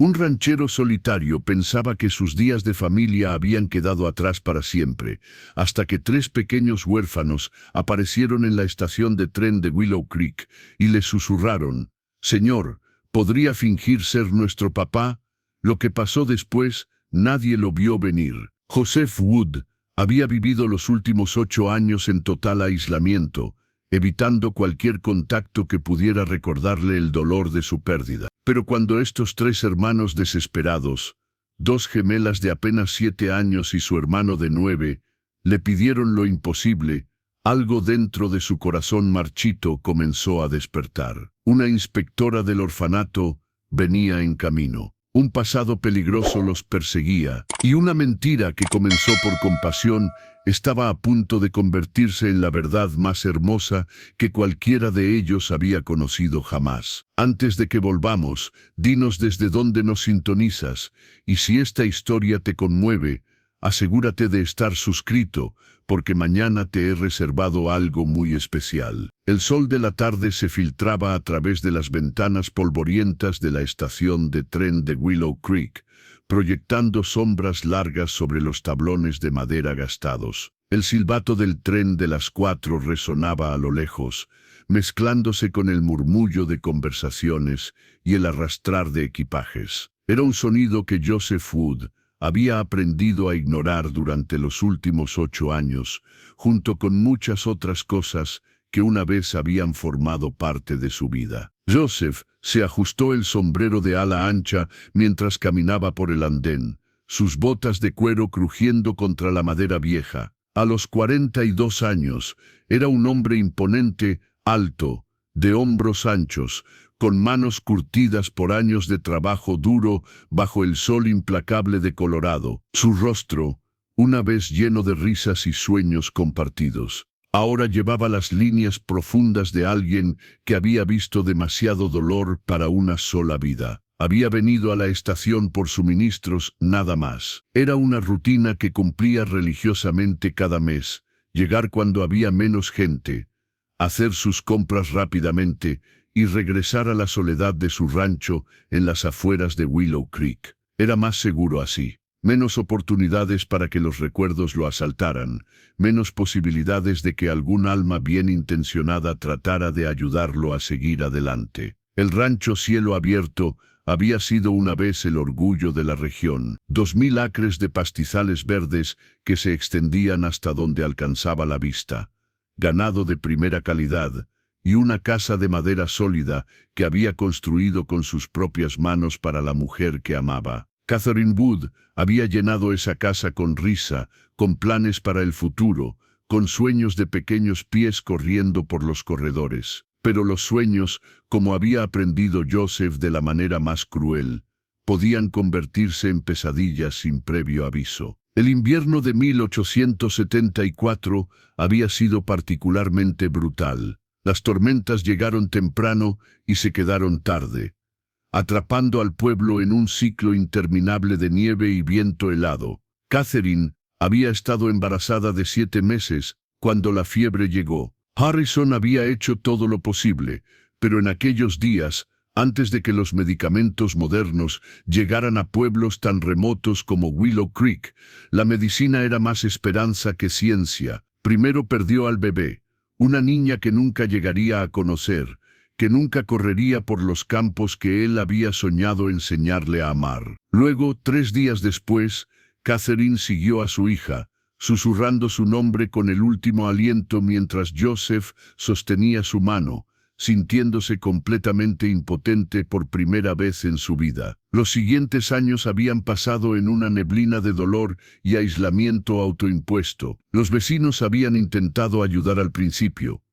Un ranchero solitario pensaba que sus días de familia habían quedado atrás para siempre, hasta que 3 pequeños huérfanos aparecieron en la estación de tren de Willow Creek y le susurraron: «Señor, ¿podría fingir ser nuestro papá?». Lo que pasó después, nadie lo vio venir. Joseph Wood había vivido los últimos 8 años en total aislamiento, evitando cualquier contacto que pudiera recordarle el dolor de su pérdida. Pero cuando estos 3 hermanos desesperados, 2 gemelas de apenas 7 años y su hermano de 9, le pidieron lo imposible, algo dentro de su corazón marchito comenzó a despertar. Una inspectora del orfanato venía en camino. Un pasado peligroso los perseguía, y una mentira que comenzó por compasión estaba a punto de convertirse en la verdad más hermosa que cualquiera de ellos había conocido jamás. Antes de que volvamos, dinos desde dónde nos sintonizas, y si esta historia te conmueve, asegúrate de estar suscrito, porque mañana te he reservado algo muy especial. El sol de la tarde se filtraba a través de las ventanas polvorientas de la estación de tren de Willow Creek, proyectando sombras largas sobre los tablones de madera gastados. El silbato del tren de las 4 resonaba a lo lejos, mezclándose con el murmullo de conversaciones y el arrastrar de equipajes. Era un sonido que Joseph Wood había aprendido a ignorar durante los últimos 8 años, junto con muchas otras cosas que una vez habían formado parte de su vida. Joseph se ajustó el sombrero de ala ancha mientras caminaba por el andén, sus botas de cuero crujiendo contra la madera vieja. A los 42 años, era un hombre imponente, alto, de hombros anchos, con manos curtidas por años de trabajo duro bajo el sol implacable de Colorado. Su rostro, una vez lleno de risas y sueños compartidos, ahora llevaba las líneas profundas de alguien que había visto demasiado dolor para una sola vida. Había venido a la estación por suministros, nada más. Era una rutina que cumplía religiosamente cada mes, llegar cuando había menos gente, hacer sus compras rápidamente y regresar a la soledad de su rancho en las afueras de Willow Creek. Era más seguro así. Menos oportunidades para que los recuerdos lo asaltaran, menos posibilidades de que algún alma bien intencionada tratara de ayudarlo a seguir adelante. El rancho Cielo Abierto había sido una vez el orgullo de la región. 2000 acres de pastizales verdes que se extendían hasta donde alcanzaba la vista, ganado de primera calidad, y una casa de madera sólida que había construido con sus propias manos para la mujer que amaba. Catherine Wood había llenado esa casa con risa, con planes para el futuro, con sueños de pequeños pies corriendo por los corredores. Pero los sueños, como había aprendido Joseph de la manera más cruel, podían convertirse en pesadillas sin previo aviso. El invierno de 1874 había sido particularmente brutal. Las tormentas llegaron temprano y se quedaron tarde, atrapando al pueblo en un ciclo interminable de nieve y viento helado. Catherine había estado embarazada de 7 meses cuando la fiebre llegó. Harrison había hecho todo lo posible, pero en aquellos días, antes de que los medicamentos modernos llegaran a pueblos tan remotos como Willow Creek, la medicina era más esperanza que ciencia. Primero perdió al bebé, una niña que nunca llegaría a conocer, que nunca correría por los campos que él había soñado enseñarle a amar. Luego, 3 días después, Catherine siguió a su hija, susurrando su nombre con el último aliento mientras Joseph sostenía su mano, sintiéndose completamente impotente por primera vez en su vida. Los siguientes años habían pasado en una neblina de dolor y aislamiento autoimpuesto. Los vecinos habían intentado ayudar al principio.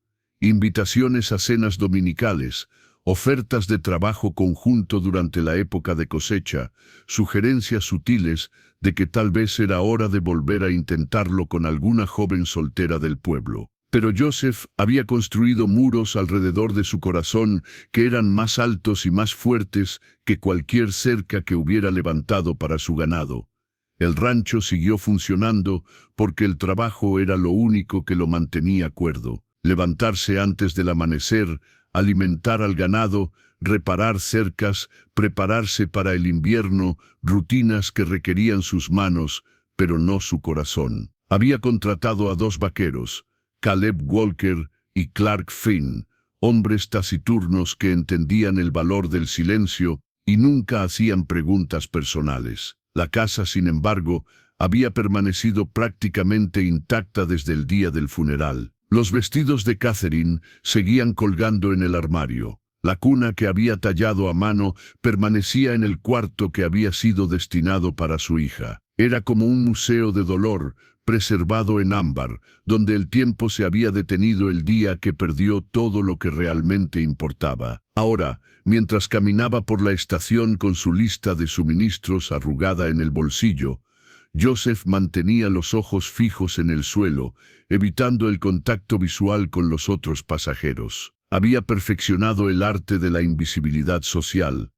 Invitaciones a cenas dominicales, ofertas de trabajo conjunto durante la época de cosecha, sugerencias sutiles de que tal vez era hora de volver a intentarlo con alguna joven soltera del pueblo. Pero Joseph había construido muros alrededor de su corazón que eran más altos y más fuertes que cualquier cerca que hubiera levantado para su ganado. El rancho siguió funcionando porque el trabajo era lo único que lo mantenía cuerdo. Levantarse antes del amanecer, alimentar al ganado, reparar cercas, prepararse para el invierno, rutinas que requerían sus manos, pero no su corazón. Había contratado a 2 vaqueros, Caleb Walker y Clark Finn, hombres taciturnos que entendían el valor del silencio y nunca hacían preguntas personales. La casa, sin embargo, había permanecido prácticamente intacta desde el día del funeral. Los vestidos de Catherine seguían colgando en el armario. La cuna que había tallado a mano permanecía en el cuarto que había sido destinado para su hija. Era como un museo de dolor, preservado en ámbar, donde el tiempo se había detenido el día que perdió todo lo que realmente importaba. Ahora, mientras caminaba por la estación con su lista de suministros arrugada en el bolsillo, Joseph mantenía los ojos fijos en el suelo, evitando el contacto visual con los otros pasajeros. Había perfeccionado el arte de la invisibilidad social,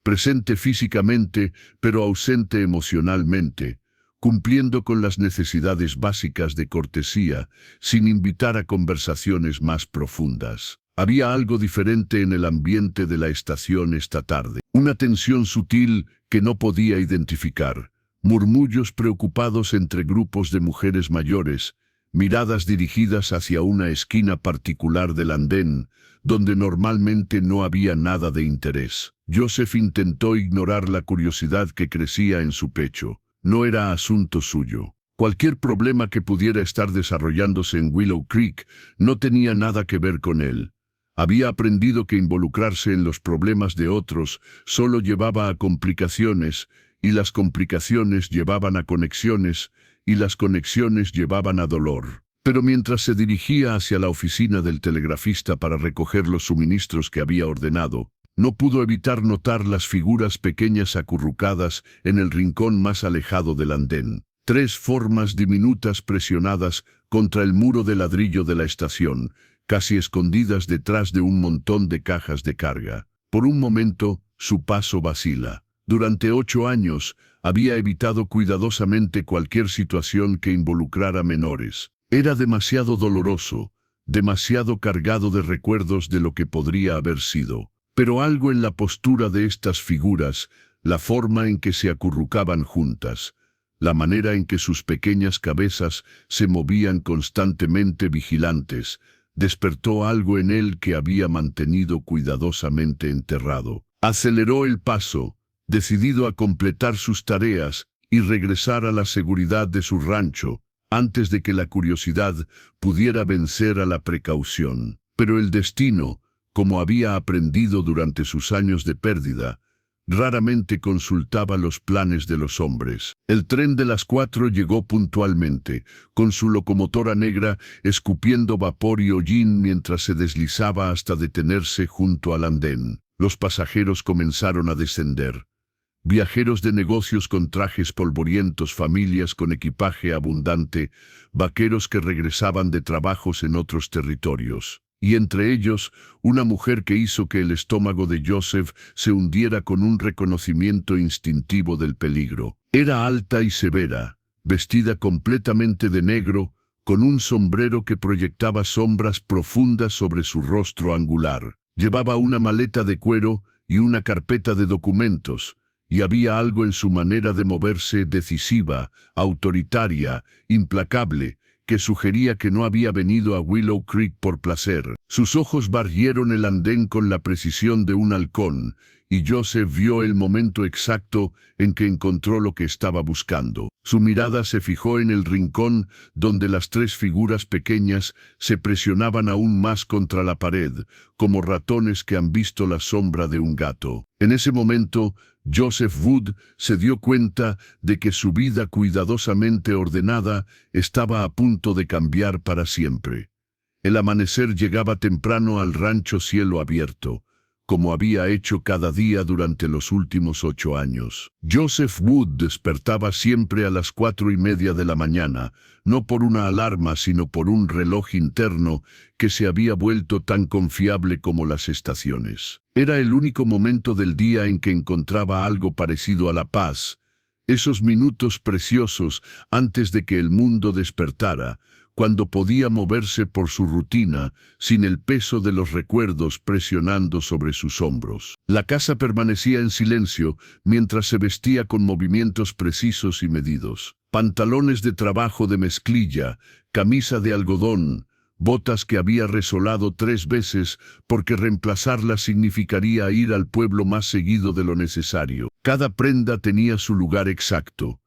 presente físicamente, pero ausente emocionalmente, cumpliendo con las necesidades básicas de cortesía, sin invitar a conversaciones más profundas. Había algo diferente en el ambiente de la estación esta tarde. Una tensión sutil que no podía identificar. Murmullos preocupados entre grupos de mujeres mayores, miradas dirigidas hacia una esquina particular del andén, donde normalmente no había nada de interés. Joseph intentó ignorar la curiosidad que crecía en su pecho. No era asunto suyo. Cualquier problema que pudiera estar desarrollándose en Willow Creek no tenía nada que ver con él. Había aprendido que involucrarse en los problemas de otros solo llevaba a complicaciones, y las complicaciones llevaban a conexiones, y las conexiones llevaban a dolor. Pero mientras se dirigía hacia la oficina del telegrafista para recoger los suministros que había ordenado, no pudo evitar notar las figuras pequeñas acurrucadas en el rincón más alejado del andén. 3 formas diminutas presionadas contra el muro de ladrillo de la estación, casi escondidas detrás de un montón de cajas de carga. Por un momento, su paso vacila. Durante 8 años, había evitado cuidadosamente cualquier situación que involucrara menores. Era demasiado doloroso, demasiado cargado de recuerdos de lo que podría haber sido. Pero algo en la postura de estas figuras, la forma en que se acurrucaban juntas, la manera en que sus pequeñas cabezas se movían constantemente vigilantes, despertó algo en él que había mantenido cuidadosamente enterrado. Aceleró el paso, decidido a completar sus tareas y regresar a la seguridad de su rancho, antes de que la curiosidad pudiera vencer a la precaución. Pero el destino, como había aprendido durante sus años de pérdida, raramente consultaba los planes de los hombres. El tren de las 4 llegó puntualmente, con su locomotora negra escupiendo vapor y hollín mientras se deslizaba hasta detenerse junto al andén. Los pasajeros comenzaron a descender. Viajeros de negocios con trajes polvorientos, familias con equipaje abundante, vaqueros que regresaban de trabajos en otros territorios. Y entre ellos, una mujer que hizo que el estómago de Joseph se hundiera con un reconocimiento instintivo del peligro. Era alta y severa, vestida completamente de negro, con un sombrero que proyectaba sombras profundas sobre su rostro angular. Llevaba una maleta de cuero y una carpeta de documentos, y había algo en su manera de moverse decisiva, autoritaria, implacable, que sugería que no había venido a Willow Creek por placer. Sus ojos barrieron el andén con la precisión de un halcón, y Joseph vio el momento exacto en que encontró lo que estaba buscando. Su mirada se fijó en el rincón donde las 3 figuras pequeñas se presionaban aún más contra la pared, como ratones que han visto la sombra de un gato. En ese momento, Joseph Wood se dio cuenta de que su vida cuidadosamente ordenada estaba a punto de cambiar para siempre. El amanecer llegaba temprano al rancho cielo abierto, como había hecho cada día durante los últimos 8 años. Joseph Wood despertaba siempre a las 4:30 de la mañana, no por una alarma sino por un reloj interno que se había vuelto tan confiable como las estaciones. Era el único momento del día en que encontraba algo parecido a la paz, esos minutos preciosos antes de que el mundo despertara, cuando podía moverse por su rutina, sin el peso de los recuerdos presionando sobre sus hombros. La casa permanecía en silencio mientras se vestía con movimientos precisos y medidos. Pantalones de trabajo de mezclilla, camisa de algodón, botas que había resolado 3 veces porque reemplazarlas significaría ir al pueblo más seguido de lo necesario. Cada prenda tenía su lugar exacto.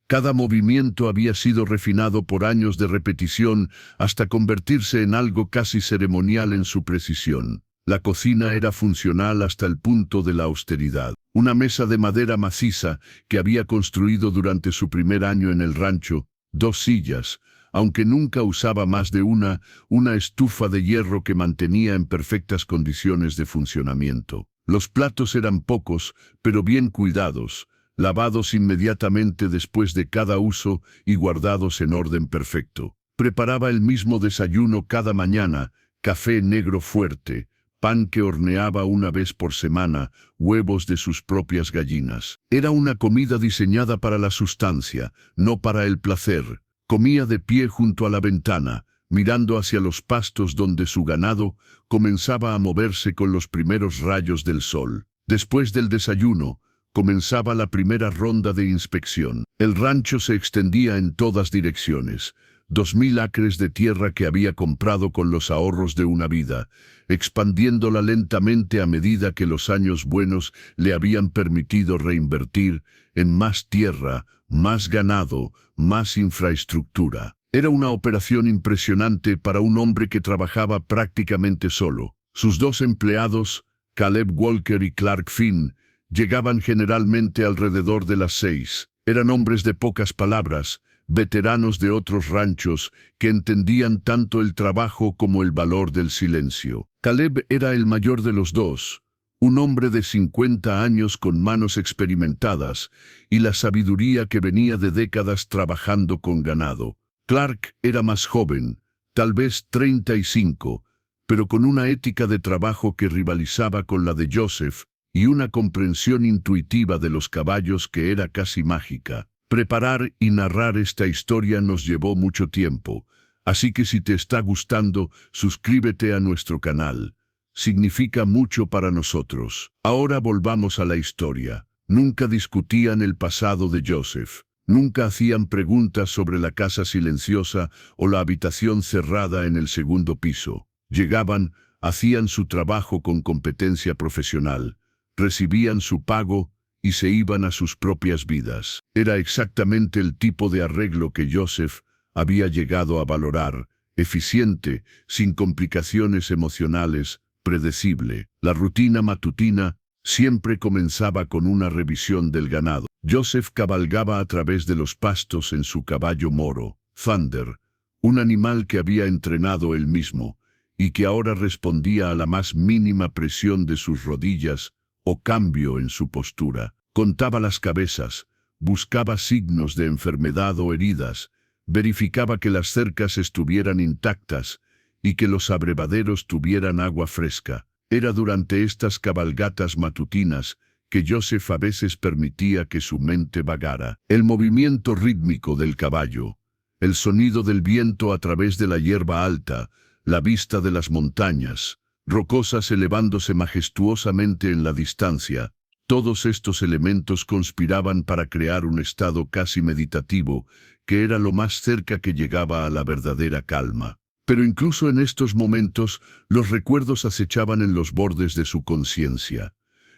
Cada movimiento había sido refinado por años de repetición hasta convertirse en algo casi ceremonial en su precisión. La cocina era funcional hasta el punto de la austeridad. Una mesa de madera maciza que había construido durante su primer año en el rancho, 2 sillas, aunque nunca usaba más de una estufa de hierro que mantenía en perfectas condiciones de funcionamiento. Los platos eran pocos, pero bien cuidados, lavados inmediatamente después de cada uso y guardados en orden perfecto. Preparaba el mismo desayuno cada mañana, café negro fuerte, pan que horneaba una vez por semana, huevos de sus propias gallinas. Era una comida diseñada para la sustancia, no para el placer. Comía de pie junto a la ventana, mirando hacia los pastos donde su ganado comenzaba a moverse con los primeros rayos del sol. Después del desayuno, comenzaba la primera ronda de inspección. El rancho se extendía en todas direcciones. 2000 acres de tierra que había comprado con los ahorros de una vida, expandiéndola lentamente a medida que los años buenos le habían permitido reinvertir en más tierra, más ganado, más infraestructura. Era una operación impresionante para un hombre que trabajaba prácticamente solo. Sus 2 empleados, Caleb Walker y Clark Finn, llegaban generalmente alrededor de las 6. Eran hombres de pocas palabras, veteranos de otros ranchos que entendían tanto el trabajo como el valor del silencio. Caleb era el mayor de los 2, un hombre de 50 años con manos experimentadas y la sabiduría que venía de décadas trabajando con ganado. Clark era más joven, tal vez 35, pero con una ética de trabajo que rivalizaba con la de Joseph y una comprensión intuitiva de los caballos que era casi mágica. Preparar y narrar esta historia nos llevó mucho tiempo, así que si te está gustando, suscríbete a nuestro canal. Significa mucho para nosotros. Ahora volvamos a la historia. Nunca discutían el pasado de Joseph. Nunca hacían preguntas sobre la casa silenciosa o la habitación cerrada en el segundo piso. Llegaban, hacían su trabajo con competencia profesional, recibían su pago y se iban a sus propias vidas. Era exactamente el tipo de arreglo que Joseph había llegado a valorar, eficiente, sin complicaciones emocionales, predecible. La rutina matutina siempre comenzaba con una revisión del ganado. Joseph cabalgaba a través de los pastos en su caballo moro, Thunder, un animal que había entrenado él mismo, y que ahora respondía a la más mínima presión de sus rodillas o cambio en su postura. Contaba las cabezas, buscaba signos de enfermedad o heridas, verificaba que las cercas estuvieran intactas y que los abrevaderos tuvieran agua fresca. Era durante estas cabalgatas matutinas que Joseph a veces permitía que su mente vagara. El movimiento rítmico del caballo, el sonido del viento a través de la hierba alta, la vista de las montañas, rocosas elevándose majestuosamente en la distancia, todos estos elementos conspiraban para crear un estado casi meditativo, que era lo más cerca que llegaba a la verdadera calma. Pero incluso en estos momentos, los recuerdos acechaban en los bordes de su conciencia.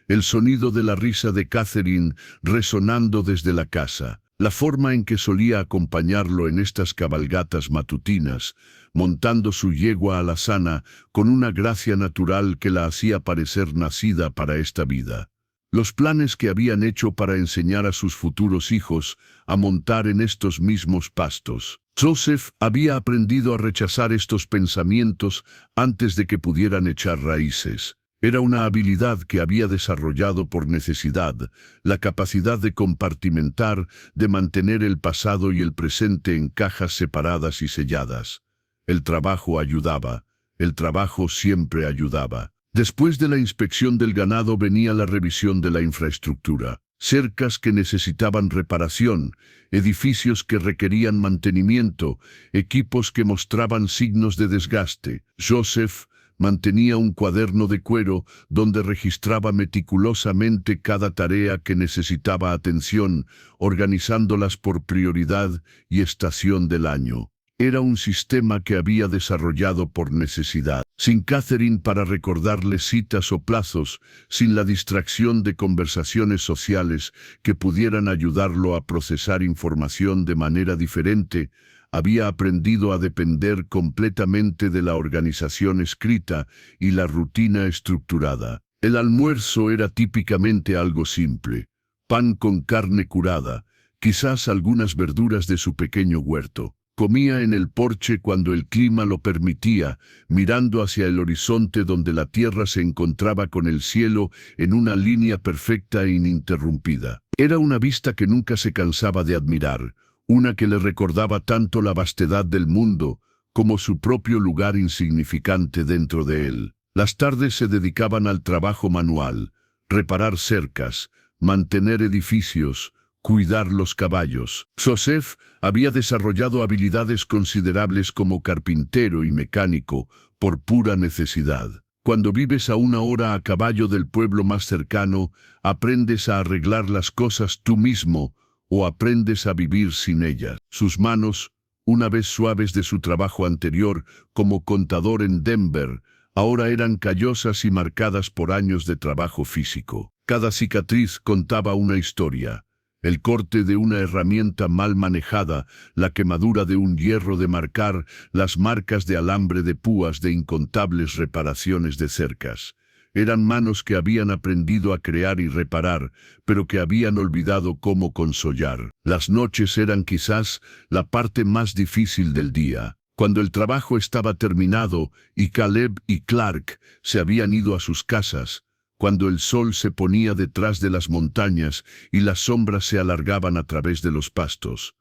El sonido de la risa de Catherine resonando desde la casa, la forma en que solía acompañarlo en estas cabalgatas matutinas, montando su yegua alazana con una gracia natural que la hacía parecer nacida para esta vida. Los planes que habían hecho para enseñar a sus futuros hijos a montar en estos mismos pastos. Joseph había aprendido a rechazar estos pensamientos antes de que pudieran echar raíces. Era una habilidad que había desarrollado por necesidad, la capacidad de compartimentar, de mantener el pasado y el presente en cajas separadas y selladas. El trabajo ayudaba, el trabajo siempre ayudaba. Después de la inspección del ganado venía la revisión de la infraestructura. cercas que necesitaban reparación, edificios que requerían mantenimiento, equipos que mostraban signos de desgaste. Joseph mantenía un cuaderno de cuero donde registraba meticulosamente cada tarea que necesitaba atención, organizándolas por prioridad y estación del año. Era un sistema que había desarrollado por necesidad, sin Catherine para recordarle citas o plazos, sin la distracción de conversaciones sociales que pudieran ayudarlo a procesar información de manera diferente. Había aprendido a depender completamente de la organización escrita y la rutina estructurada. El almuerzo era típicamente algo simple: pan con carne curada, quizás algunas verduras de su pequeño huerto. Comía en el porche cuando el clima lo permitía, mirando hacia el horizonte donde la tierra se encontraba con el cielo en una línea perfecta e ininterrumpida. Era una vista que nunca se cansaba de admirar, una que le recordaba tanto la vastedad del mundo como su propio lugar insignificante dentro de él. Las tardes se dedicaban al trabajo manual, reparar cercas, mantener edificios, cuidar los caballos. Joseph había desarrollado habilidades considerables como carpintero y mecánico por pura necesidad. Cuando vives a una hora a caballo del pueblo más cercano, aprendes a arreglar las cosas tú mismo o aprendes a vivir sin ellas. Sus manos, una vez suaves de su trabajo anterior como contador en Denver, ahora eran callosas y marcadas por años de trabajo físico. Cada cicatriz contaba una historia: el corte de una herramienta mal manejada, la quemadura de un hierro de marcar, las marcas de alambre de púas de incontables reparaciones de cercas. Eran manos que habían aprendido a crear y reparar, pero que habían olvidado cómo consollar. Las noches eran quizás la parte más difícil del día. Cuando el trabajo estaba terminado y Caleb y Clark se habían ido a sus casas, cuando el sol se ponía detrás de las montañas y las sombras se alargaban a través de los pastos,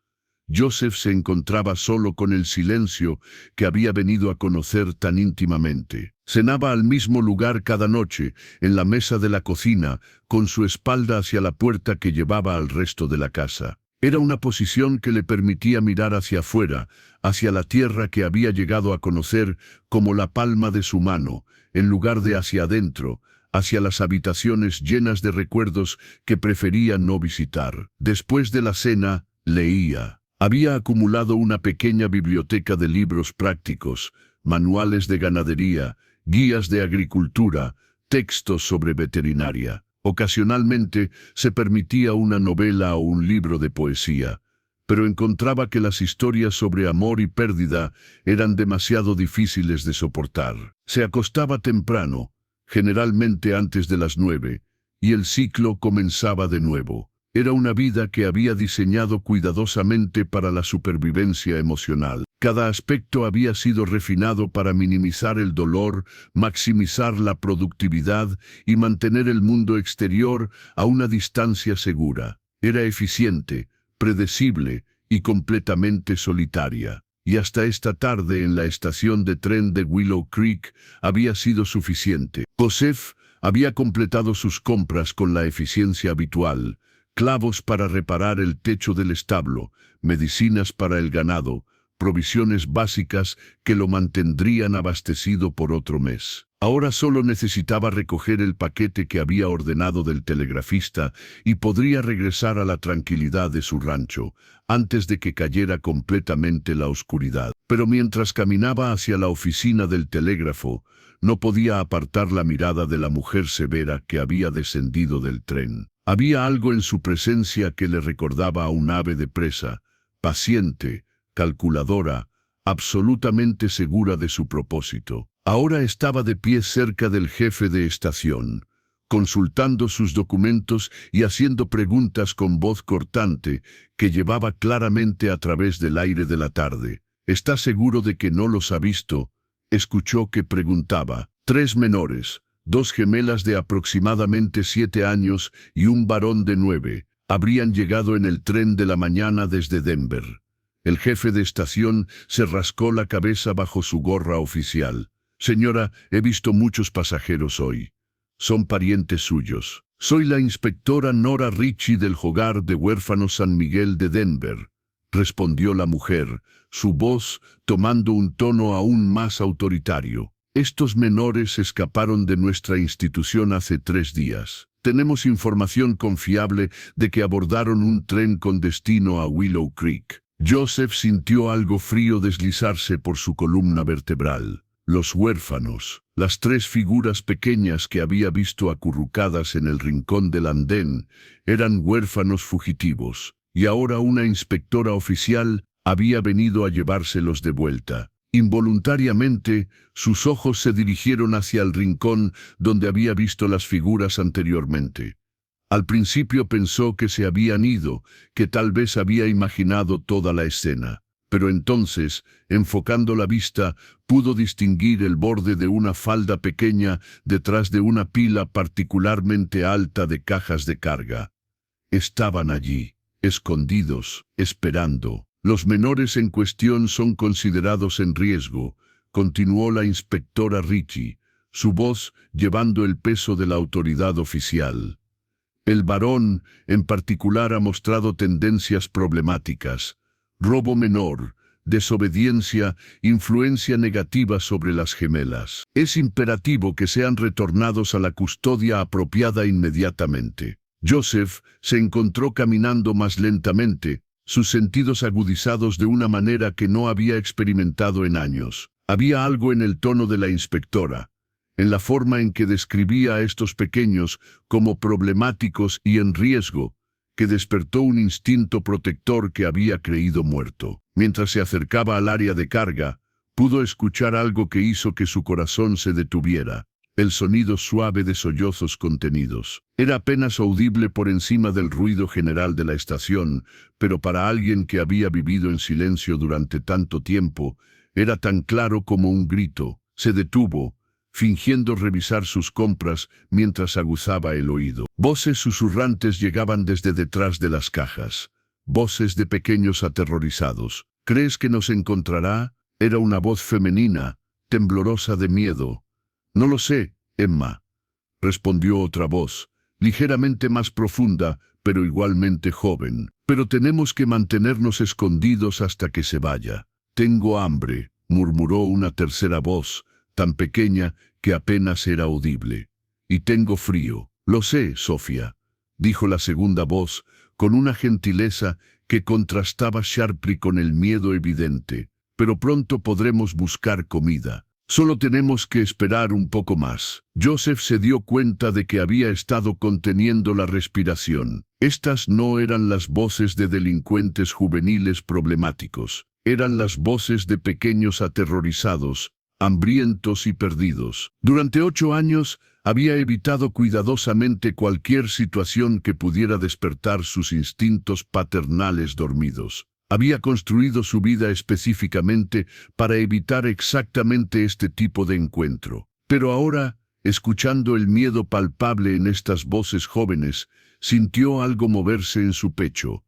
Joseph se encontraba solo con el silencio que había venido a conocer tan íntimamente. Cenaba al mismo lugar cada noche, en la mesa de la cocina, con su espalda hacia la puerta que llevaba al resto de la casa. Era una posición que le permitía mirar hacia afuera, hacia la tierra que había llegado a conocer como la palma de su mano, en lugar de hacia adentro, hacia las habitaciones llenas de recuerdos que prefería no visitar. Después de la cena, leía. Había acumulado una pequeña biblioteca de libros prácticos, manuales de ganadería, guías de agricultura, textos sobre veterinaria. Ocasionalmente se permitía una novela o un libro de poesía, pero encontraba que las historias sobre amor y pérdida eran demasiado difíciles de soportar. Se acostaba temprano, generalmente antes de las 9, y el ciclo comenzaba de nuevo. Era una vida que había diseñado cuidadosamente para la supervivencia emocional. Cada aspecto había sido refinado para minimizar el dolor, maximizar la productividad y mantener el mundo exterior a una distancia segura. Era eficiente, predecible y completamente solitaria. Y hasta esta tarde en la estación de tren de Willow Creek había sido suficiente. Joseph había completado sus compras con la eficiencia habitual: clavos para reparar el techo del establo, medicinas para el ganado, provisiones básicas que lo mantendrían abastecido por otro mes. Ahora solo necesitaba recoger el paquete que había ordenado del telegrafista y podría regresar a la tranquilidad de su rancho, antes de que cayera completamente la oscuridad. Pero mientras caminaba hacia la oficina del telégrafo, no podía apartar la mirada de la mujer severa que había descendido del tren. Había algo en su presencia que le recordaba a un ave de presa, paciente, calculadora, absolutamente segura de su propósito. Ahora estaba de pie cerca del jefe de estación, consultando sus documentos y haciendo preguntas con voz cortante que llevaba claramente a través del aire de la tarde. ¿Está seguro de que no los ha visto?, escuchó que preguntaba. 3 menores, 2 gemelas de aproximadamente 7 años y un varón de 9, habrían llegado en el tren de la mañana desde Denver. El jefe de estación se rascó la cabeza bajo su gorra oficial. Señora, he visto muchos pasajeros hoy. Son parientes suyos. Soy la inspectora Nora Ritchie del Hogar de Huérfanos San Miguel de Denver, respondió la mujer, su voz tomando un tono aún más autoritario. Estos menores escaparon de nuestra institución hace 3 días. Tenemos información confiable de que abordaron un tren con destino a Willow Creek. Joseph sintió algo frío deslizarse por su columna vertebral. Los huérfanos, las 3 figuras pequeñas que había visto acurrucadas en el rincón del andén, eran huérfanos fugitivos, y ahora una inspectora oficial había venido a llevárselos de vuelta. Involuntariamente, sus ojos se dirigieron hacia el rincón donde había visto las figuras anteriormente. Al principio pensó que se habían ido, que tal vez había imaginado toda la escena. Pero entonces, enfocando la vista, pudo distinguir el borde de una falda pequeña detrás de una pila particularmente alta de cajas de carga. Estaban allí, escondidos, esperando. Los menores en cuestión son considerados en riesgo, continuó la inspectora Ritchie, su voz llevando el peso de la autoridad oficial. El varón, en particular, ha mostrado tendencias problemáticas. Robo menor, desobediencia, influencia negativa sobre las gemelas. Es imperativo que sean retornados a la custodia apropiada inmediatamente. Joseph se encontró caminando más lentamente, sus sentidos agudizados de una manera que no había experimentado en años. Había algo en el tono de la inspectora, en la forma en que describía a estos pequeños como problemáticos y en riesgo, que despertó un instinto protector que había creído muerto. Mientras se acercaba al área de carga, pudo escuchar algo que hizo que su corazón se detuviera, el sonido suave de sollozos contenidos. Era apenas audible por encima del ruido general de la estación, pero para alguien que había vivido en silencio durante tanto tiempo, era tan claro como un grito. Se detuvo, fingiendo revisar sus compras mientras aguzaba el oído. Voces susurrantes llegaban desde detrás de las cajas. Voces de pequeños aterrorizados. ¿Crees que nos encontrará? Era una voz femenina, temblorosa de miedo. No lo sé, Emma, respondió otra voz, ligeramente más profunda, pero igualmente joven. Pero tenemos que mantenernos escondidos hasta que se vaya. Tengo hambre, murmuró una tercera voz, tan pequeña que apenas era audible. Y tengo frío. Lo sé, Sofía, dijo la segunda voz, con una gentileza que contrastaba sharply con el miedo evidente. Pero pronto podremos buscar comida. Solo tenemos que esperar un poco más. Joseph se dio cuenta de que había estado conteniendo la respiración. Estas no eran las voces de delincuentes juveniles problemáticos. Eran las voces de pequeños aterrorizados, hambrientos y perdidos. Durante 8 años, había evitado cuidadosamente cualquier situación que pudiera despertar sus instintos paternales dormidos. Había construido su vida específicamente para evitar exactamente este tipo de encuentro. Pero ahora, escuchando el miedo palpable en estas voces jóvenes, sintió algo moverse en su pecho,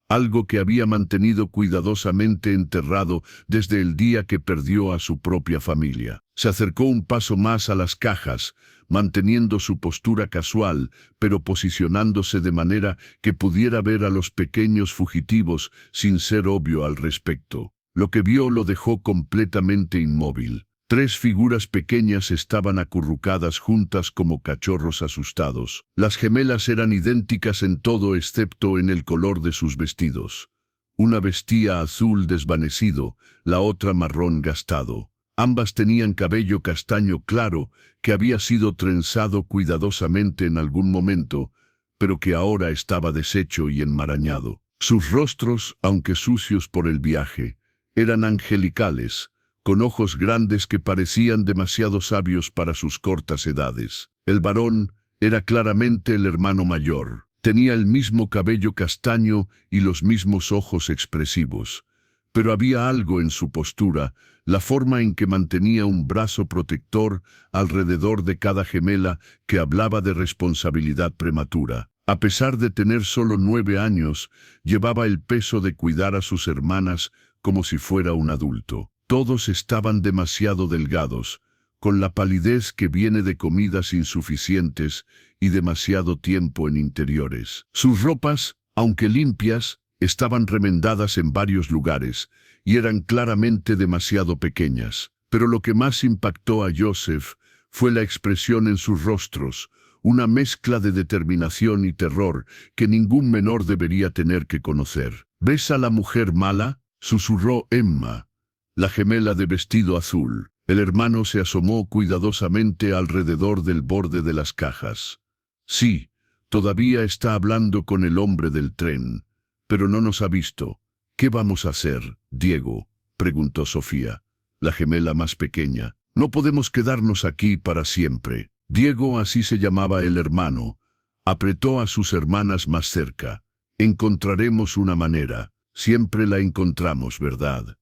algo que había mantenido cuidadosamente enterrado desde el día que perdió a su propia familia. Se acercó un paso más a las cajas, manteniendo su postura casual, pero posicionándose de manera que pudiera ver a los pequeños fugitivos sin ser obvio al respecto. Lo que vio lo dejó completamente inmóvil. 3 figuras pequeñas estaban acurrucadas juntas como cachorros asustados. Las gemelas eran idénticas en todo excepto en el color de sus vestidos. Una vestía azul desvanecido, la otra marrón gastado. Ambas tenían cabello castaño claro que había sido trenzado cuidadosamente en algún momento, pero que ahora estaba deshecho y enmarañado. Sus rostros, aunque sucios por el viaje, eran angelicales, con ojos grandes que parecían demasiado sabios para sus cortas edades. El varón era claramente el hermano mayor. Tenía el mismo cabello castaño y los mismos ojos expresivos. Pero había algo en su postura, la forma en que mantenía un brazo protector alrededor de cada gemela que hablaba de responsabilidad prematura. A pesar de tener solo 9 años, llevaba el peso de cuidar a sus hermanas como si fuera un adulto. Todos estaban demasiado delgados, con la palidez que viene de comidas insuficientes y demasiado tiempo en interiores. Sus ropas, aunque limpias, estaban remendadas en varios lugares y eran claramente demasiado pequeñas. Pero lo que más impactó a Joseph fue la expresión en sus rostros, una mezcla de determinación y terror que ningún menor debería tener que conocer. ¿Ves a la mujer mala?, susurró Emma, la gemela de vestido azul. El hermano se asomó cuidadosamente alrededor del borde de las cajas. Sí, todavía está hablando con el hombre del tren, pero no nos ha visto. ¿Qué vamos a hacer, Diego?, preguntó Sofía, la gemela más pequeña. No podemos quedarnos aquí para siempre. Diego, así se llamaba el hermano, apretó a sus hermanas más cerca. Encontraremos una manera. Siempre la encontramos, ¿verdad?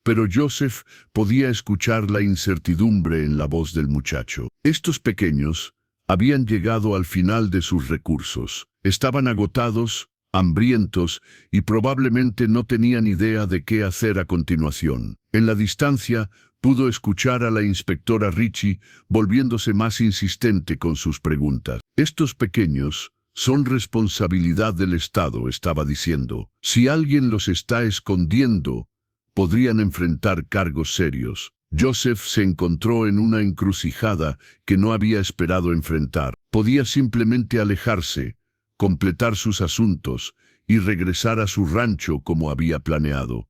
Pero Joseph podía escuchar la incertidumbre en la voz del muchacho. Estos pequeños habían llegado al final de sus recursos. Estaban agotados, hambrientos y probablemente no tenían idea de qué hacer a continuación. En la distancia, pudo escuchar a la inspectora Richie volviéndose más insistente con sus preguntas. Estos pequeños son responsabilidad del Estado, estaba diciendo. Si alguien los está escondiendo, podrían enfrentar cargos serios. Joseph se encontró en una encrucijada que no había esperado enfrentar. Podía simplemente alejarse, completar sus asuntos y regresar a su rancho como había planeado.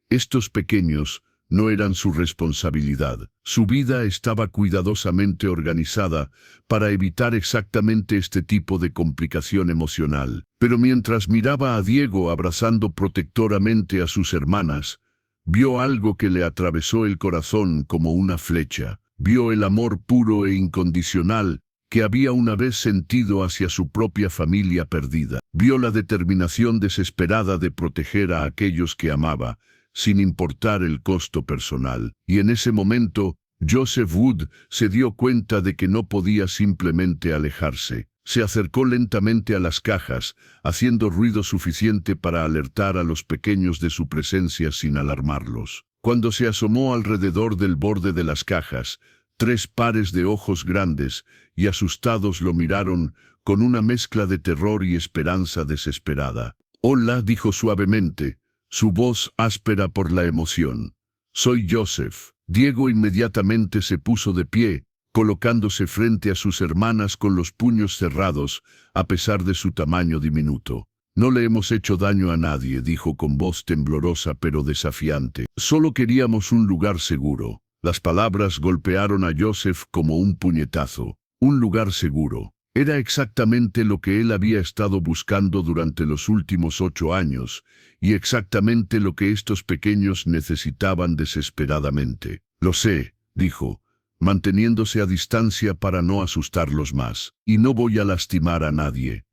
Estos pequeños no eran su responsabilidad. Su vida estaba cuidadosamente organizada para evitar exactamente este tipo de complicación emocional. Pero mientras miraba a Diego abrazando protectoramente a sus hermanas, vio algo que le atravesó el corazón como una flecha. Vio el amor puro e incondicional que había una vez sentido hacia su propia familia perdida. Vio la determinación desesperada de proteger a aquellos que amaba, sin importar el costo personal. Y en ese momento, Joseph Wood se dio cuenta de que no podía simplemente alejarse. Se acercó lentamente a las cajas, haciendo ruido suficiente para alertar a los pequeños de su presencia sin alarmarlos. Cuando se asomó alrededor del borde de las cajas, 3 pares de ojos grandes y asustados lo miraron con una mezcla de terror y esperanza desesperada. «Hola», dijo suavemente, su voz áspera por la emoción. «Soy Joseph». Diego inmediatamente se puso de pie, colocándose frente a sus hermanas con los puños cerrados, a pesar de su tamaño diminuto. «No le hemos hecho daño a nadie», dijo con voz temblorosa pero desafiante. «Solo queríamos un lugar seguro». Las palabras golpearon a Joseph como un puñetazo. Un lugar seguro. Era exactamente lo que él había estado buscando durante los últimos 8 años, y exactamente lo que estos pequeños necesitaban desesperadamente. «Lo sé», dijo, manteniéndose a distancia para no asustarlos más. «Y no voy a lastimar a nadie».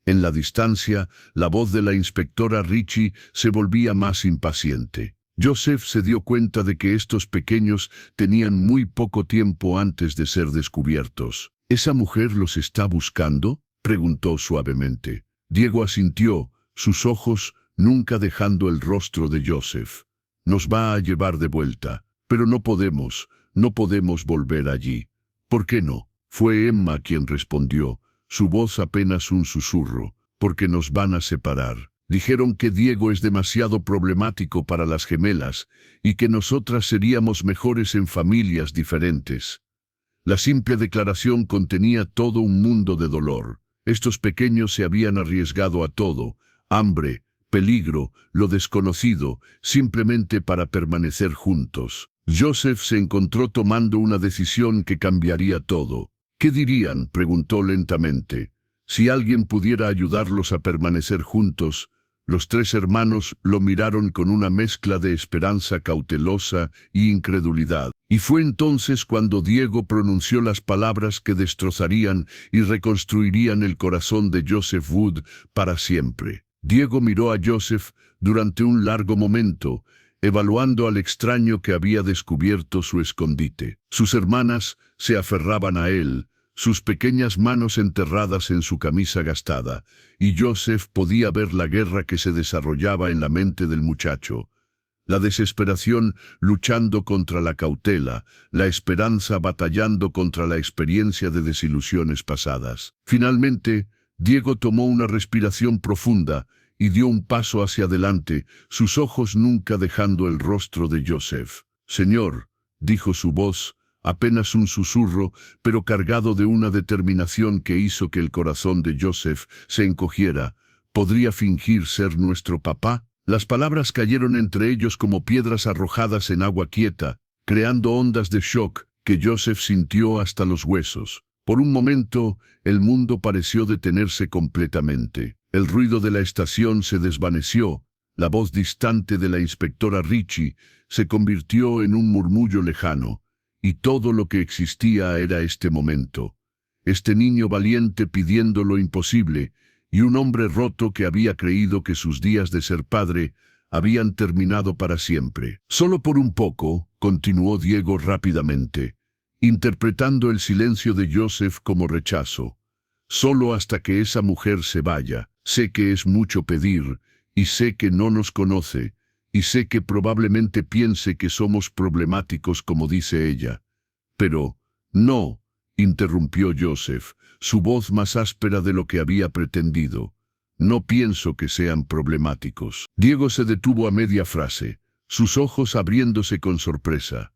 En la distancia, la voz de la inspectora Richie se volvía más impaciente. Joseph se dio cuenta de que estos pequeños tenían muy poco tiempo antes de ser descubiertos. «¿Esa mujer los está buscando?», preguntó suavemente. Diego asintió, sus ojos nunca dejando el rostro de Joseph. «Nos va a llevar de vuelta, pero no podemos volver allí». «¿Por qué no?». Fue Emma quien respondió, su voz apenas un susurro. «Porque nos van a separar. Dijeron que Diego es demasiado problemático para las gemelas y que nosotras seríamos mejores en familias diferentes». La simple declaración contenía todo un mundo de dolor. Estos pequeños se habían arriesgado a todo: hambre, peligro, lo desconocido, simplemente para permanecer juntos. Joseph se encontró tomando una decisión que cambiaría todo. «¿Qué dirían?», preguntó lentamente, «si alguien pudiera ayudarlos a permanecer juntos». Los 3 hermanos lo miraron con una mezcla de esperanza cautelosa y incredulidad. Y fue entonces cuando Diego pronunció las palabras que destrozarían y reconstruirían el corazón de Joseph Wood para siempre. Diego miró a Joseph durante un largo momento, evaluando al extraño que había descubierto su escondite. Sus hermanas se aferraban a él, sus pequeñas manos enterradas en su camisa gastada, y Joseph podía ver la guerra que se desarrollaba en la mente del muchacho. la desesperación luchando contra la cautela, la esperanza batallando contra la experiencia de desilusiones pasadas. Finalmente, Diego tomó una respiración profunda y dio un paso hacia adelante, sus ojos nunca dejando el rostro de Joseph. «Señor», dijo su voz, apenas un susurro, pero cargado de una determinación que hizo que el corazón de Joseph se encogiera. «¿Podría fingir ser nuestro papá?». Las palabras cayeron entre ellos como piedras arrojadas en agua quieta, creando ondas de shock que Joseph sintió hasta los huesos. Por un momento, el mundo pareció detenerse completamente. El ruido de la estación se desvaneció. La voz distante de la inspectora Richie se convirtió en un murmullo lejano, y todo lo que existía era este momento. Este niño valiente pidiendo lo imposible, y un hombre roto que había creído que sus días de ser padre habían terminado para siempre. «Solo por un poco», continuó Diego rápidamente, interpretando el silencio de Joseph como rechazo. «Solo hasta que esa mujer se vaya. Sé que es mucho pedir, y sé que no nos conoce, y sé que probablemente piense que somos problemáticos como dice ella. Pero, no», interrumpió Joseph, su voz más áspera de lo que había pretendido. «No pienso que sean problemáticos». Diego se detuvo a media frase, sus ojos abriéndose con sorpresa.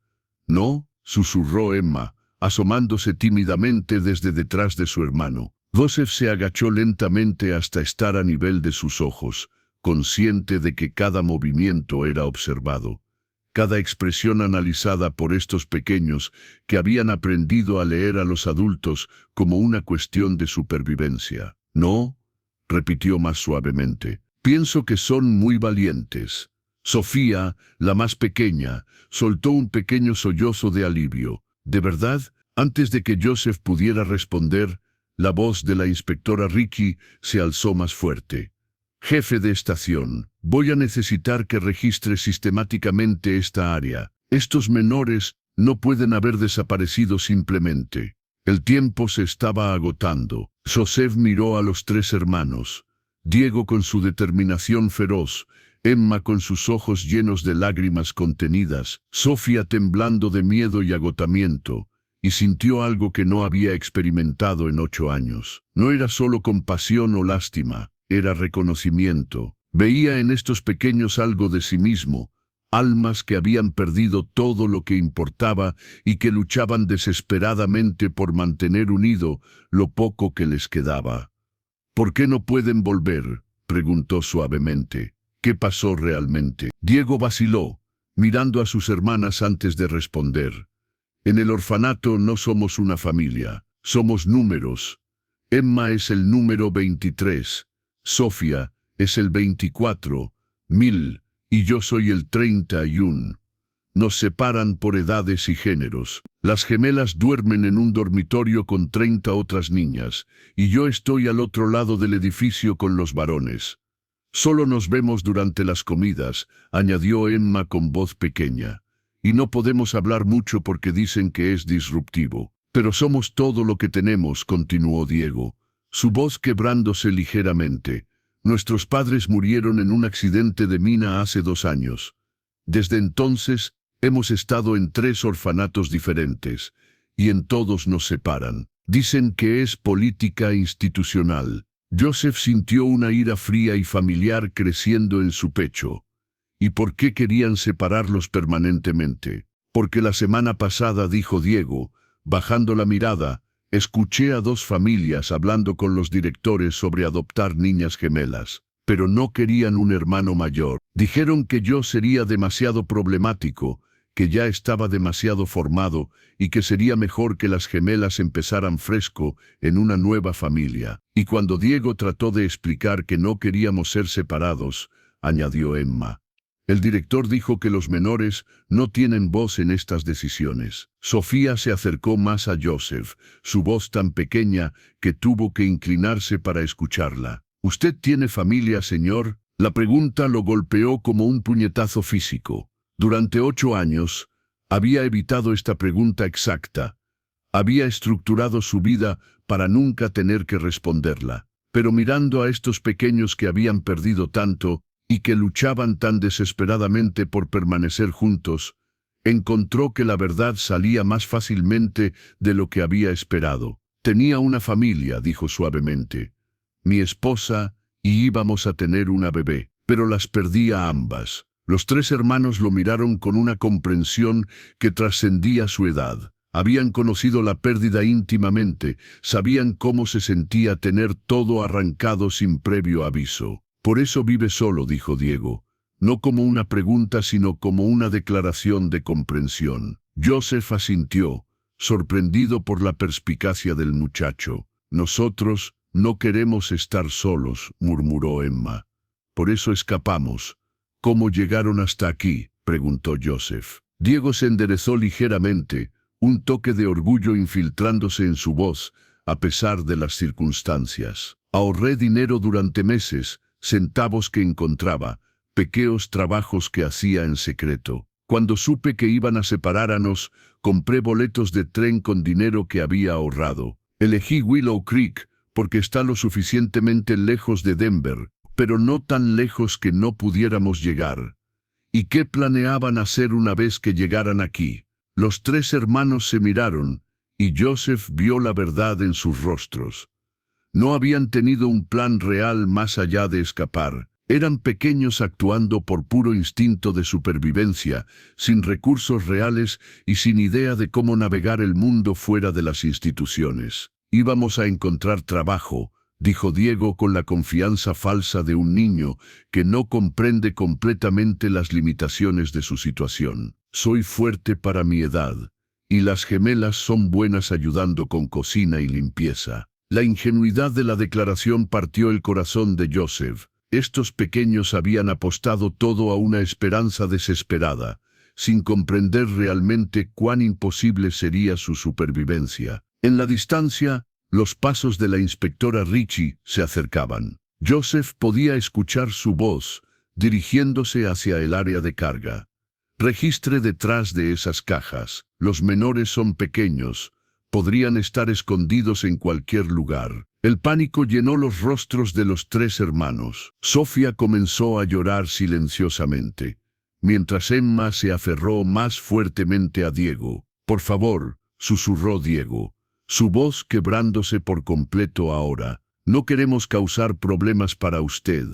«¿No?», susurró Emma, asomándose tímidamente desde detrás de su hermano. Joseph se agachó lentamente hasta estar a nivel de sus ojos, consciente de que cada movimiento era observado. Cada expresión analizada por estos pequeños que habían aprendido a leer a los adultos como una cuestión de supervivencia. «No», repitió más suavemente, «pienso que son muy valientes». Sofía, la más pequeña, soltó un pequeño sollozo de alivio. «¿De verdad?». Antes de que Joseph pudiera responder, la voz de la inspectora Richie se alzó más fuerte. «Jefe de estación, voy a necesitar que registre sistemáticamente esta área. Estos menores no pueden haber desaparecido simplemente». El tiempo se estaba agotando. Joseph miró a los tres hermanos. Diego con su determinación feroz, Emma con sus ojos llenos de lágrimas contenidas, Sofía temblando de miedo y agotamiento, y sintió algo que no había experimentado en 8 años. No era solo compasión o lástima. Era reconocimiento. Veía en estos pequeños algo de sí mismo, almas que habían perdido todo lo que importaba y que luchaban desesperadamente por mantener unido lo poco que les quedaba. «¿Por qué no pueden volver?», preguntó suavemente. «¿Qué pasó realmente?». Diego vaciló, mirando a sus hermanas antes de responder. «En el orfanato no somos una familia, somos números. Emma es el número 23. Sofía es el 24.000 y yo soy el 31. Nos separan por edades y géneros. Las gemelas duermen en un dormitorio con 30 otras niñas, y yo estoy al otro lado del edificio con los varones. Solo nos vemos durante las comidas», añadió Emma con voz pequeña. «Y no podemos hablar mucho porque dicen que es disruptivo. Pero somos todo lo que tenemos», continuó Diego, su voz quebrándose ligeramente. «Nuestros padres murieron en un accidente de mina hace 2 años. Desde entonces, hemos estado en 3 orfanatos diferentes, y en todos nos separan. Dicen que es política institucional». Joseph sintió una ira fría y familiar creciendo en su pecho. ¿Y por qué querían separarlos permanentemente? «Porque la semana pasada», dijo Diego, bajando la mirada, «escuché a 2 familias hablando con los directores sobre adoptar niñas gemelas. Pero no querían un hermano mayor. Dijeron que yo sería demasiado problemático, que ya estaba demasiado formado y que sería mejor que las gemelas empezaran fresco en una nueva familia». Y cuando Diego trató de explicar que no queríamos ser separados, añadió Emma, «el director dijo que los menores no tienen voz en estas decisiones». Sofía se acercó más a Joseph, su voz tan pequeña que tuvo que inclinarse para escucharla. «¿Usted tiene familia, señor?». La pregunta lo golpeó como un puñetazo físico. Durante 8 años, había evitado esta pregunta exacta. Había estructurado su vida para nunca tener que responderla. Pero mirando a estos pequeños que habían perdido tanto, y que luchaban tan desesperadamente por permanecer juntos, encontró que la verdad salía más fácilmente de lo que había esperado. Tenía una familia, dijo suavemente, mi esposa, y íbamos a tener una bebé, pero las perdí a ambas. Los tres hermanos lo miraron con una comprensión que trascendía su edad. Habían conocido la pérdida íntimamente, sabían cómo se sentía tener todo arrancado sin previo aviso. Por eso vive solo, dijo Diego, no como una pregunta sino como una declaración de comprensión. Joseph asintió, sorprendido por la perspicacia del muchacho. Nosotros no queremos estar solos, murmuró Emma. Por eso escapamos. ¿Cómo llegaron hasta aquí?, preguntó Joseph. Diego se enderezó ligeramente, un toque de orgullo infiltrándose en su voz, a pesar de las circunstancias. Ahorré dinero durante meses, centavos que encontraba, pequeños trabajos que hacía en secreto. Cuando supe que iban a separarnos, compré boletos de tren con dinero que había ahorrado. Elegí Willow Creek porque está lo suficientemente lejos de Denver, pero no tan lejos que no pudiéramos llegar. ¿Y qué planeaban hacer una vez que llegaran aquí? Los tres hermanos se miraron, y Joseph vio la verdad en sus rostros. No habían tenido un plan real más allá de escapar. Eran pequeños actuando por puro instinto de supervivencia, sin recursos reales y sin idea de cómo navegar el mundo fuera de las instituciones. Íbamos a encontrar trabajo, dijo Diego con la confianza falsa de un niño que no comprende completamente las limitaciones de su situación. Soy fuerte para mi edad, y las gemelas son buenas ayudando con cocina y limpieza. La ingenuidad de la declaración partió el corazón de Joseph. Estos pequeños habían apostado todo a una esperanza desesperada, sin comprender realmente cuán imposible sería su supervivencia. En la distancia, los pasos de la inspectora Ritchie se acercaban. Joseph podía escuchar su voz, dirigiéndose hacia el área de carga. Registre detrás de esas cajas. Los menores son pequeños. Podrían estar escondidos en cualquier lugar. El pánico llenó los rostros de los tres hermanos. Sofía comenzó a llorar silenciosamente, mientras Emma se aferró más fuertemente a Diego. Por favor, susurró Diego, su voz quebrándose por completo ahora. No queremos causar problemas para usted,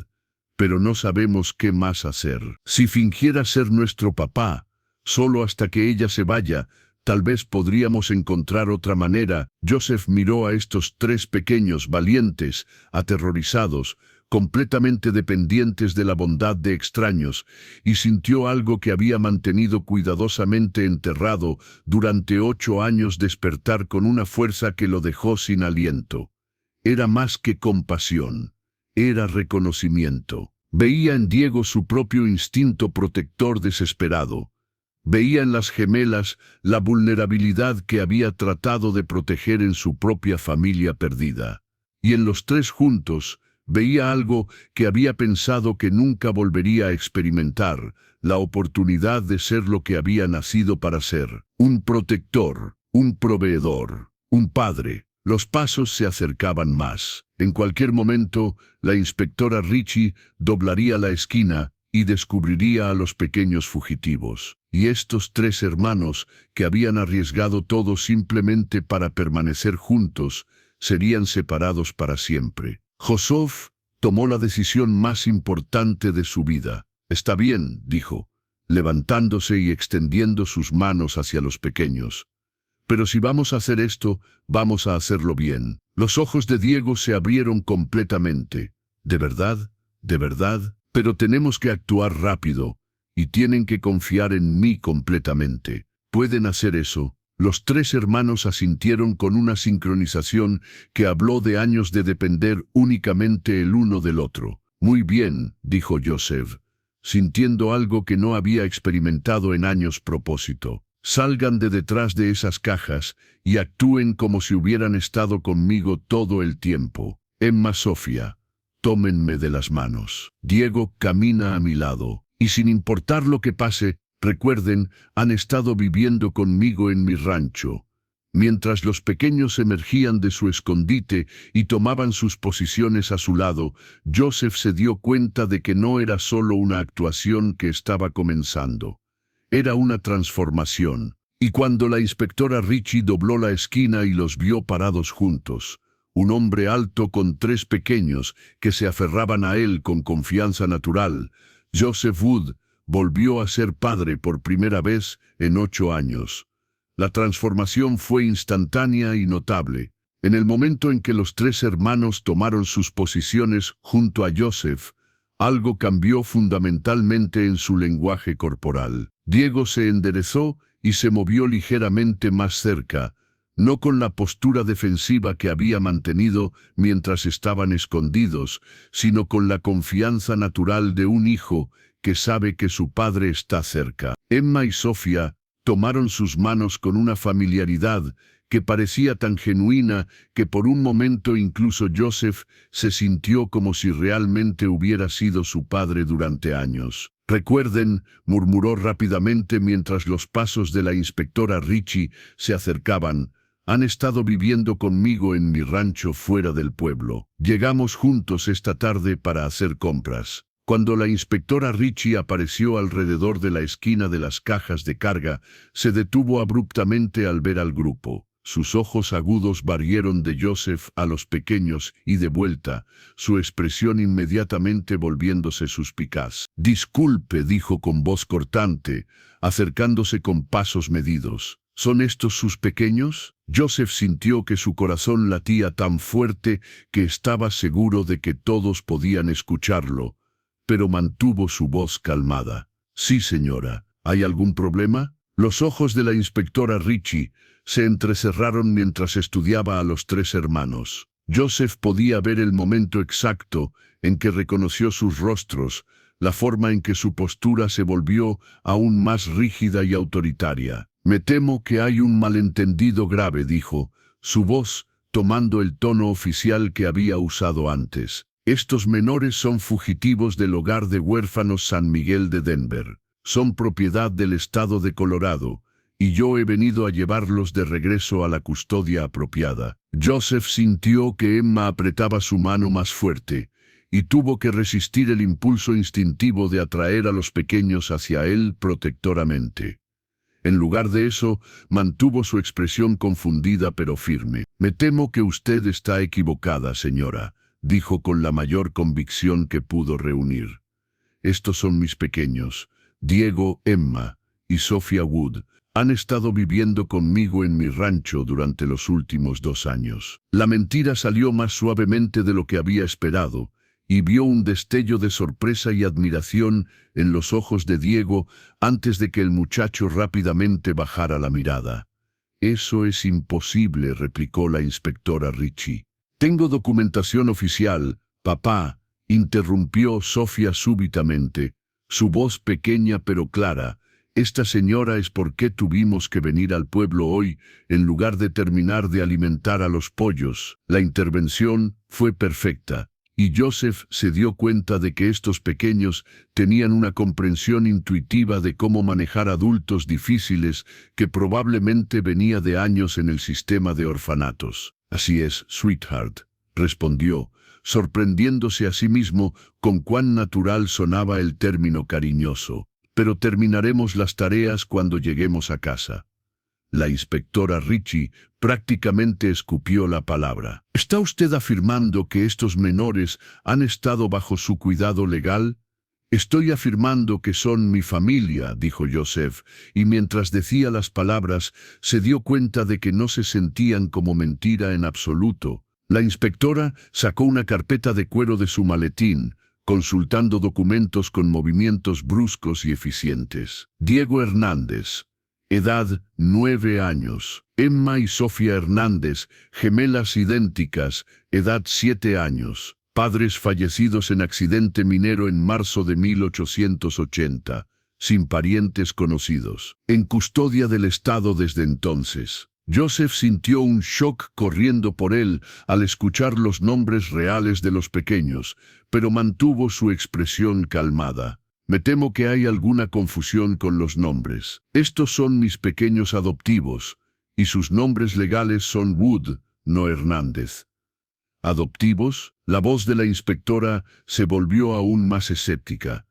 pero no sabemos qué más hacer. Si fingiera ser nuestro papá, solo hasta que ella se vaya, tal vez podríamos encontrar otra manera. Joseph miró a estos tres pequeños valientes, aterrorizados, completamente dependientes de la bondad de extraños, y sintió algo que había mantenido cuidadosamente enterrado durante 8 años despertar con una fuerza que lo dejó sin aliento. Era más que compasión. Era reconocimiento. Veía en Diego su propio instinto protector desesperado. Veía en las gemelas la vulnerabilidad que había tratado de proteger en su propia familia perdida. Y en los tres juntos, veía algo que había pensado que nunca volvería a experimentar, la oportunidad de ser lo que había nacido para ser. Un protector, un proveedor, un padre. Los pasos se acercaban más. En cualquier momento, la inspectora Ritchie doblaría la esquina y descubriría a los pequeños fugitivos. Y estos tres hermanos, que habían arriesgado todo simplemente para permanecer juntos, serían separados para siempre. Joseph tomó la decisión más importante de su vida. «Está bien», dijo, levantándose y extendiendo sus manos hacia los pequeños. «Pero si vamos a hacer esto, vamos a hacerlo bien». Los ojos de Diego se abrieron completamente. «¿De verdad? ¿De verdad? Pero tenemos que actuar rápido, y tienen que confiar en mí completamente. ¿Pueden hacer eso?» Los tres hermanos asintieron con una sincronización que habló de años de depender únicamente el uno del otro. «Muy bien», dijo Joseph, sintiendo algo que no había experimentado en años propósito. «Salgan de detrás de esas cajas y actúen como si hubieran estado conmigo todo el tiempo. Emma, Sofía, tómenme de las manos. Diego, camina a mi lado. Y sin importar lo que pase, recuerden, han estado viviendo conmigo en mi rancho. Mientras los pequeños emergían de su escondite y tomaban sus posiciones a su lado, Joseph se dio cuenta de que no era solo una actuación que estaba comenzando. Era una transformación. Y cuando la inspectora Ritchie dobló la esquina y los vio parados juntos, un hombre alto con 3 pequeños que se aferraban a él con confianza natural, Joseph Wood volvió a ser padre por primera vez en 8 años. La transformación fue instantánea y notable. En el momento en que los 3 hermanos tomaron sus posiciones junto a Joseph, algo cambió fundamentalmente en su lenguaje corporal. Diego se enderezó y se movió ligeramente más cerca, no con la postura defensiva que había mantenido mientras estaban escondidos, sino con la confianza natural de un hijo que sabe que su padre está cerca. Emma y Sofía tomaron sus manos con una familiaridad que parecía tan genuina que por un momento incluso Joseph se sintió como si realmente hubiera sido su padre durante años. «Recuerden», murmuró rápidamente mientras los pasos de la inspectora Ritchie se acercaban, «han estado viviendo conmigo en mi rancho fuera del pueblo. Llegamos juntos esta tarde para hacer compras». Cuando la inspectora Ritchie apareció alrededor de la esquina de las cajas de carga, se detuvo abruptamente al ver al grupo. Sus ojos agudos barrieron de Joseph a los pequeños y de vuelta, su expresión inmediatamente volviéndose suspicaz. «Disculpe», dijo con voz cortante, acercándose con pasos medidos. «¿Son estos sus pequeños?» Joseph sintió que su corazón latía tan fuerte que estaba seguro de que todos podían escucharlo, pero mantuvo su voz calmada. «Sí, señora. ¿Hay algún problema?» Los ojos de la inspectora Ritchie se entrecerraron mientras estudiaba a los 3 hermanos. Joseph podía ver el momento exacto en que reconoció sus rostros, la forma en que su postura se volvió aún más rígida y autoritaria. «Me temo que hay un malentendido grave», dijo, su voz tomando el tono oficial que había usado antes. «Estos menores son fugitivos del hogar de huérfanos San Miguel de Denver. Son propiedad del estado de Colorado, y yo he venido a llevarlos de regreso a la custodia apropiada». Joseph sintió que Emma apretaba su mano más fuerte, y tuvo que resistir el impulso instintivo de atraer a los pequeños hacia él protectoramente. En lugar de eso, mantuvo su expresión confundida pero firme. «Me temo que usted está equivocada, señora», dijo con la mayor convicción que pudo reunir. «Estos son mis pequeños, Diego, Emma y Sophia Wood. Han estado viviendo conmigo en mi rancho durante los últimos 2 años». La mentira salió más suavemente de lo que había esperado, y vio un destello de sorpresa y admiración en los ojos de Diego antes de que el muchacho rápidamente bajara la mirada. «Eso es imposible», replicó la inspectora Ritchie. «Tengo documentación oficial, papá», interrumpió Sofía súbitamente, su voz pequeña pero clara. «Esta señora es por qué tuvimos que venir al pueblo hoy, en lugar de terminar de alimentar a los pollos». La intervención fue perfecta, y Joseph se dio cuenta de que estos pequeños tenían una comprensión intuitiva de cómo manejar adultos difíciles que probablemente venía de años en el sistema de orfanatos. «Así es, sweetheart», respondió, sorprendiéndose a sí mismo con cuán natural sonaba el término cariñoso. «Pero terminaremos las tareas cuando lleguemos a casa». La inspectora Ritchie prácticamente escupió la palabra. «¿Está usted afirmando que estos menores han estado bajo su cuidado legal?» «Estoy afirmando que son mi familia», dijo Joseph, y mientras decía las palabras, se dio cuenta de que no se sentían como mentira en absoluto. La inspectora sacó una carpeta de cuero de su maletín, consultando documentos con movimientos bruscos y eficientes. «Diego Hernández, edad 9 años. Emma y Sofía Hernández, gemelas idénticas, edad 7 años. Padres fallecidos en accidente minero en marzo de 1880, sin parientes conocidos. En custodia del Estado desde entonces». Joseph sintió un shock corriendo por él al escuchar los nombres reales de los pequeños, pero mantuvo su expresión calmada. «Me temo que hay alguna confusión con los nombres. Estos son mis pequeños adoptivos, y sus nombres legales son Wood, no Hernández. ¿Adoptivos? La voz de la inspectora se volvió aún más escéptica.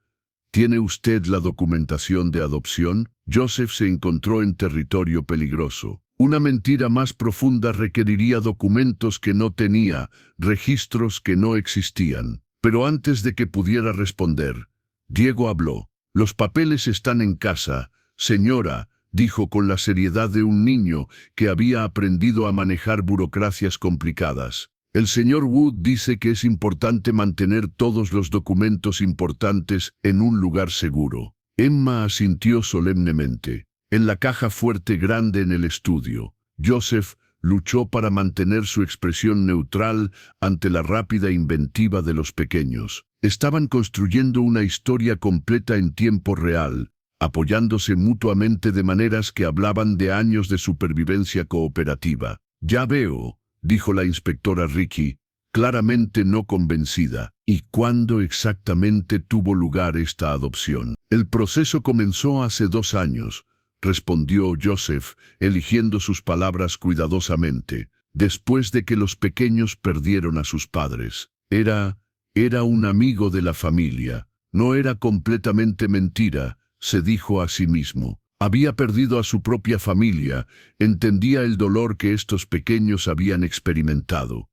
¿Tiene usted la documentación de adopción? Joseph se encontró en territorio peligroso. Una mentira más profunda requeriría documentos que no tenía, registros que no existían. Pero antes de que pudiera responder, Diego habló. «Los papeles están en casa, señora», dijo con la seriedad de un niño que había aprendido a manejar burocracias complicadas. «El señor Wood dice que es importante mantener todos los documentos importantes en un lugar seguro». Emma asintió solemnemente. En la caja fuerte grande en el estudio, Joseph luchó para mantener su expresión neutral ante la rápida inventiva de los pequeños. Estaban construyendo una historia completa en tiempo real, apoyándose mutuamente de maneras que hablaban de años de supervivencia cooperativa. «Ya veo», dijo la inspectora Ricky, claramente no convencida. «¿Y cuándo exactamente tuvo lugar esta adopción?» «El proceso comenzó hace 2 años», respondió Joseph, eligiendo sus palabras cuidadosamente, «después de que los pequeños perdieron a sus padres. Era un amigo de la familia. No era completamente mentira», se dijo a sí mismo. Había perdido a su propia familia, entendía el dolor que estos pequeños habían experimentado.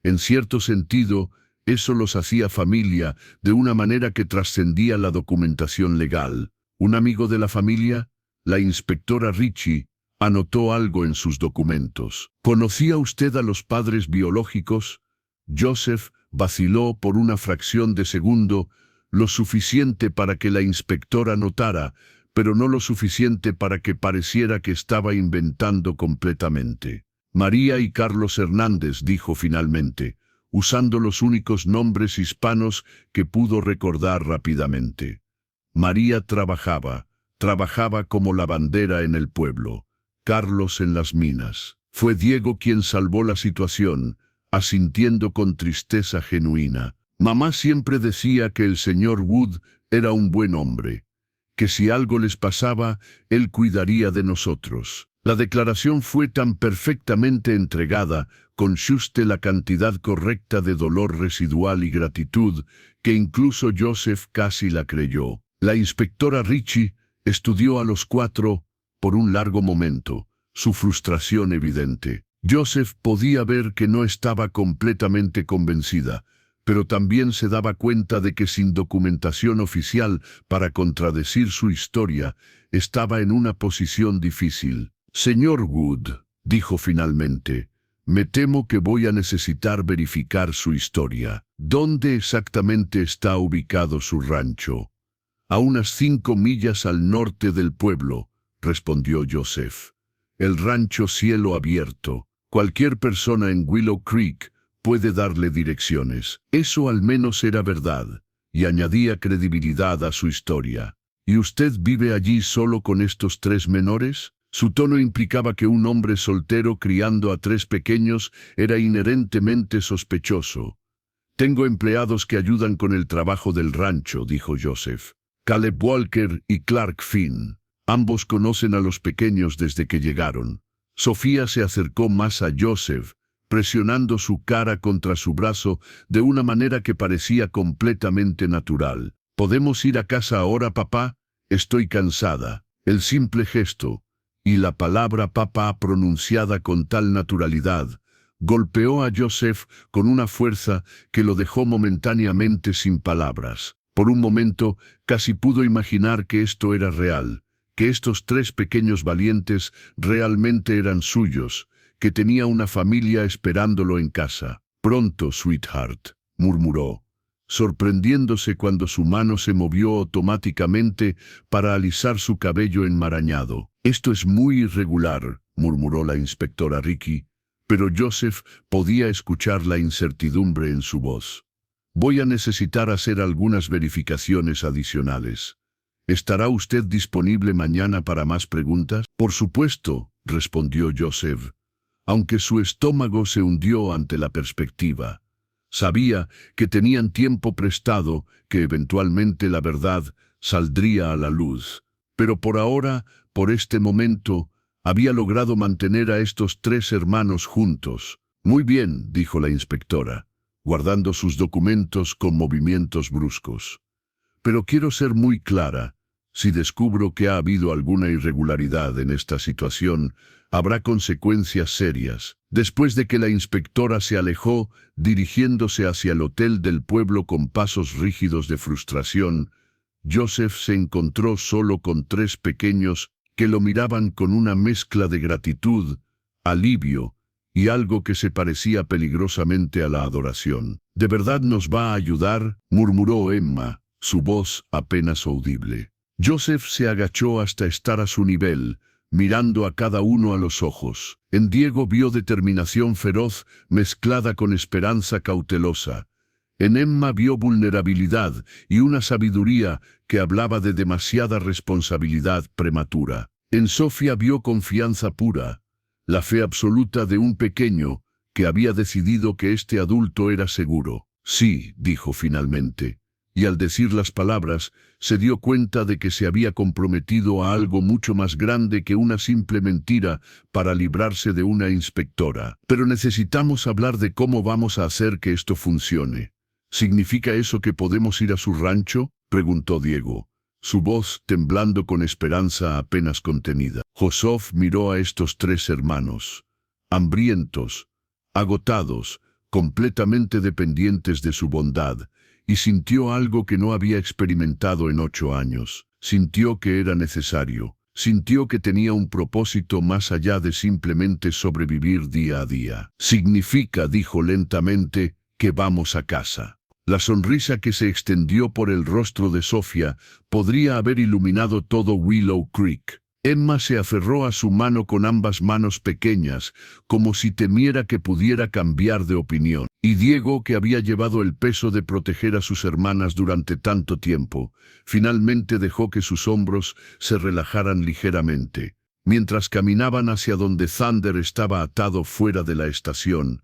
En cierto sentido, eso los hacía familia de una manera que trascendía la documentación legal. ¿Un amigo de la familia? La inspectora Richie anotó algo en sus documentos. «¿Conocía usted a los padres biológicos?» Joseph vaciló por una fracción de segundo, lo suficiente para que la inspectora notara, pero no lo suficiente para que pareciera que estaba inventando completamente. «María y Carlos Hernández», dijo finalmente, usando los únicos nombres hispanos que pudo recordar rápidamente. María trabajaba como lavandera en el pueblo, Carlos en las minas. Fue Diego quien salvó la situación, asintiendo con tristeza genuina. «Mamá siempre decía que el señor Wood era un buen hombre, que si algo les pasaba, él cuidaría de nosotros». La declaración fue tan perfectamente entregada, con juste la cantidad correcta de dolor residual y gratitud, que incluso Joseph casi la creyó. La inspectora Richie estudió a los 4 por un largo momento, su frustración evidente. Joseph podía ver que no estaba completamente convencida, pero también se daba cuenta de que sin documentación oficial para contradecir su historia, estaba en una posición difícil. «Señor Wood», dijo finalmente, «me temo que voy a necesitar verificar su historia. ¿Dónde exactamente está ubicado su rancho?» «A unas 5 millas al norte del pueblo», respondió Joseph. «El rancho Cielo Abierto. Cualquier persona en Willow Creek puede darle direcciones». Eso al menos era verdad, y añadía credibilidad a su historia. «¿Y usted vive allí solo con estos 3 menores?» Su tono implicaba que un hombre soltero criando a 3 pequeños era inherentemente sospechoso. «Tengo empleados que ayudan con el trabajo del rancho», dijo Joseph. «Caleb Walker y Clark Finn. Ambos conocen a los pequeños desde que llegaron». Sofía se acercó más a Joseph, presionando su cara contra su brazo de una manera que parecía completamente natural. «¿Podemos ir a casa ahora, papá? Estoy cansada». El simple gesto, y la palabra papá pronunciada con tal naturalidad, golpeó a Joseph con una fuerza que lo dejó momentáneamente sin palabras. Por un momento, casi pudo imaginar que esto era real, que estos 3 pequeños valientes realmente eran suyos, que tenía una familia esperándolo en casa. «Pronto, sweetheart», murmuró, sorprendiéndose cuando su mano se movió automáticamente para alisar su cabello enmarañado. «Esto es muy irregular», murmuró la inspectora Ricky, pero Joseph podía escuchar la incertidumbre en su voz. «Voy a necesitar hacer algunas verificaciones adicionales. ¿Estará usted disponible mañana para más preguntas?» «Por supuesto», respondió Joseph, aunque su estómago se hundió ante la perspectiva. Sabía que tenían tiempo prestado, que eventualmente la verdad saldría a la luz. Pero por ahora, por este momento, Había logrado mantener a estos 3 hermanos juntos. Muy bien, dijo la inspectora, guardando sus documentos con movimientos bruscos. Pero quiero ser muy clara. Si descubro que ha habido alguna irregularidad en esta situación, habrá consecuencias serias. Después de que la inspectora se alejó, dirigiéndose hacia el hotel del pueblo con pasos rígidos de frustración, Joseph se encontró solo con 3 pequeños que lo miraban con una mezcla de gratitud, alivio y algo que se parecía peligrosamente a la adoración. ¿De verdad nos va a ayudar?, murmuró Emma, su voz apenas audible. Joseph se agachó hasta estar a su nivel, mirando a cada uno a los ojos. En Diego vio determinación feroz mezclada con esperanza cautelosa. En Emma vio vulnerabilidad y una sabiduría que hablaba de demasiada responsabilidad prematura. En Sofía vio confianza pura, la fe absoluta de un pequeño que había decidido que este adulto era seguro. Sí, dijo finalmente, y al decir las palabras, se dio cuenta de que se había comprometido a algo mucho más grande que una simple mentira para librarse de una inspectora. Pero necesitamos hablar de cómo vamos a hacer que esto funcione. ¿Significa eso que podemos ir a su rancho?, preguntó Diego, su voz temblando con esperanza apenas contenida. Joseph miró a estos 3 hermanos, hambrientos, agotados, completamente dependientes de su bondad, y sintió algo que no había experimentado en 8 años. Sintió que era necesario. Sintió que tenía un propósito más allá de simplemente sobrevivir día a día. Significa, dijo lentamente, que vamos a casa. La sonrisa que se extendió por el rostro de Sofía podría haber iluminado todo Willow Creek. Emma se aferró a su mano con ambas manos pequeñas, como si temiera que pudiera cambiar de opinión. Y Diego, que había llevado el peso de proteger a sus hermanas durante tanto tiempo, finalmente dejó que sus hombros se relajaran ligeramente. Mientras caminaban hacia donde Thunder estaba atado fuera de la estación,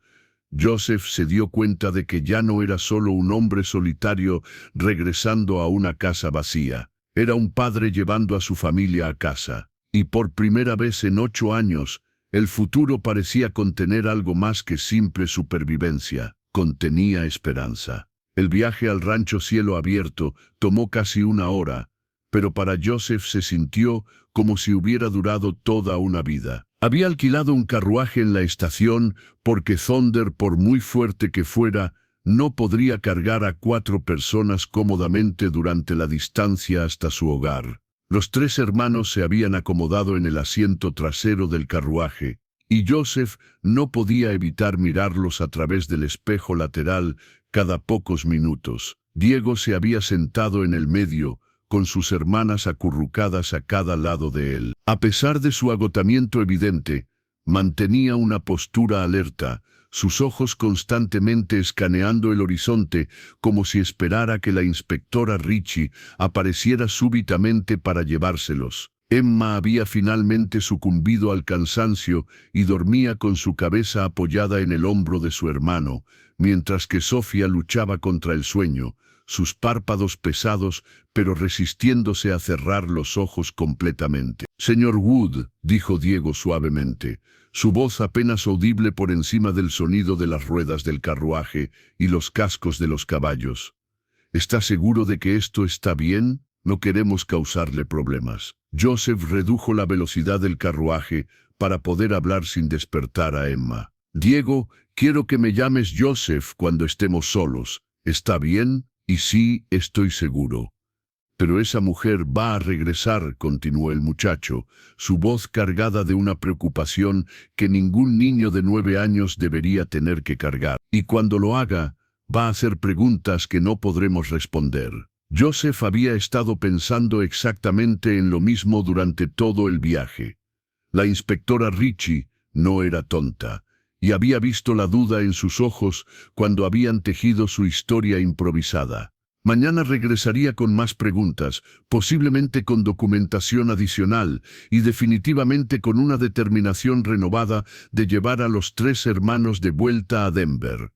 Joseph se dio cuenta de que ya no era solo un hombre solitario regresando a una casa vacía. Era un padre llevando a su familia a casa. Y por primera vez en 8 años, el futuro parecía contener algo más que simple supervivencia. Contenía esperanza. El viaje al rancho Cielo Abierto tomó casi 1 hora, pero para Joseph se sintió como si hubiera durado toda una vida. Había alquilado un carruaje en la estación porque Thunder, por muy fuerte que fuera, no podría cargar a 4 personas cómodamente durante la distancia hasta su hogar. Los 3 hermanos se habían acomodado en el asiento trasero del carruaje, y Joseph no podía evitar mirarlos a través del espejo lateral cada pocos minutos. Diego se había sentado en el medio, con sus hermanas acurrucadas a cada lado de él. A pesar de su agotamiento evidente, mantenía una postura alerta, sus ojos constantemente escaneando el horizonte como si esperara que la inspectora Richie apareciera súbitamente para llevárselos. Emma había finalmente sucumbido al cansancio y dormía con su cabeza apoyada en el hombro de su hermano, mientras que Sofía luchaba contra el sueño, sus párpados pesados, pero resistiéndose a cerrar los ojos completamente. «Señor Wood», dijo Diego suavemente, su voz apenas audible por encima del sonido de las ruedas del carruaje y los cascos de los caballos. «¿Está seguro de que esto está bien? No queremos causarle problemas». Joseph redujo la velocidad del carruaje para poder hablar sin despertar a Emma. «Diego, quiero que me llames Joseph cuando estemos solos. ¿Está bien?» «Y sí, estoy seguro». «Pero esa mujer va a regresar», continuó el muchacho, su voz cargada de una preocupación que ningún niño de 9 años debería tener que cargar. «Y cuando lo haga, va a hacer preguntas que no podremos responder». Joseph había estado pensando exactamente en lo mismo durante todo el viaje. La inspectora Richie no era tonta, y había visto la duda en sus ojos cuando habían tejido su historia improvisada. Mañana regresaría con más preguntas, posiblemente con documentación adicional y definitivamente con una determinación renovada de llevar a los 3 hermanos de vuelta a Denver.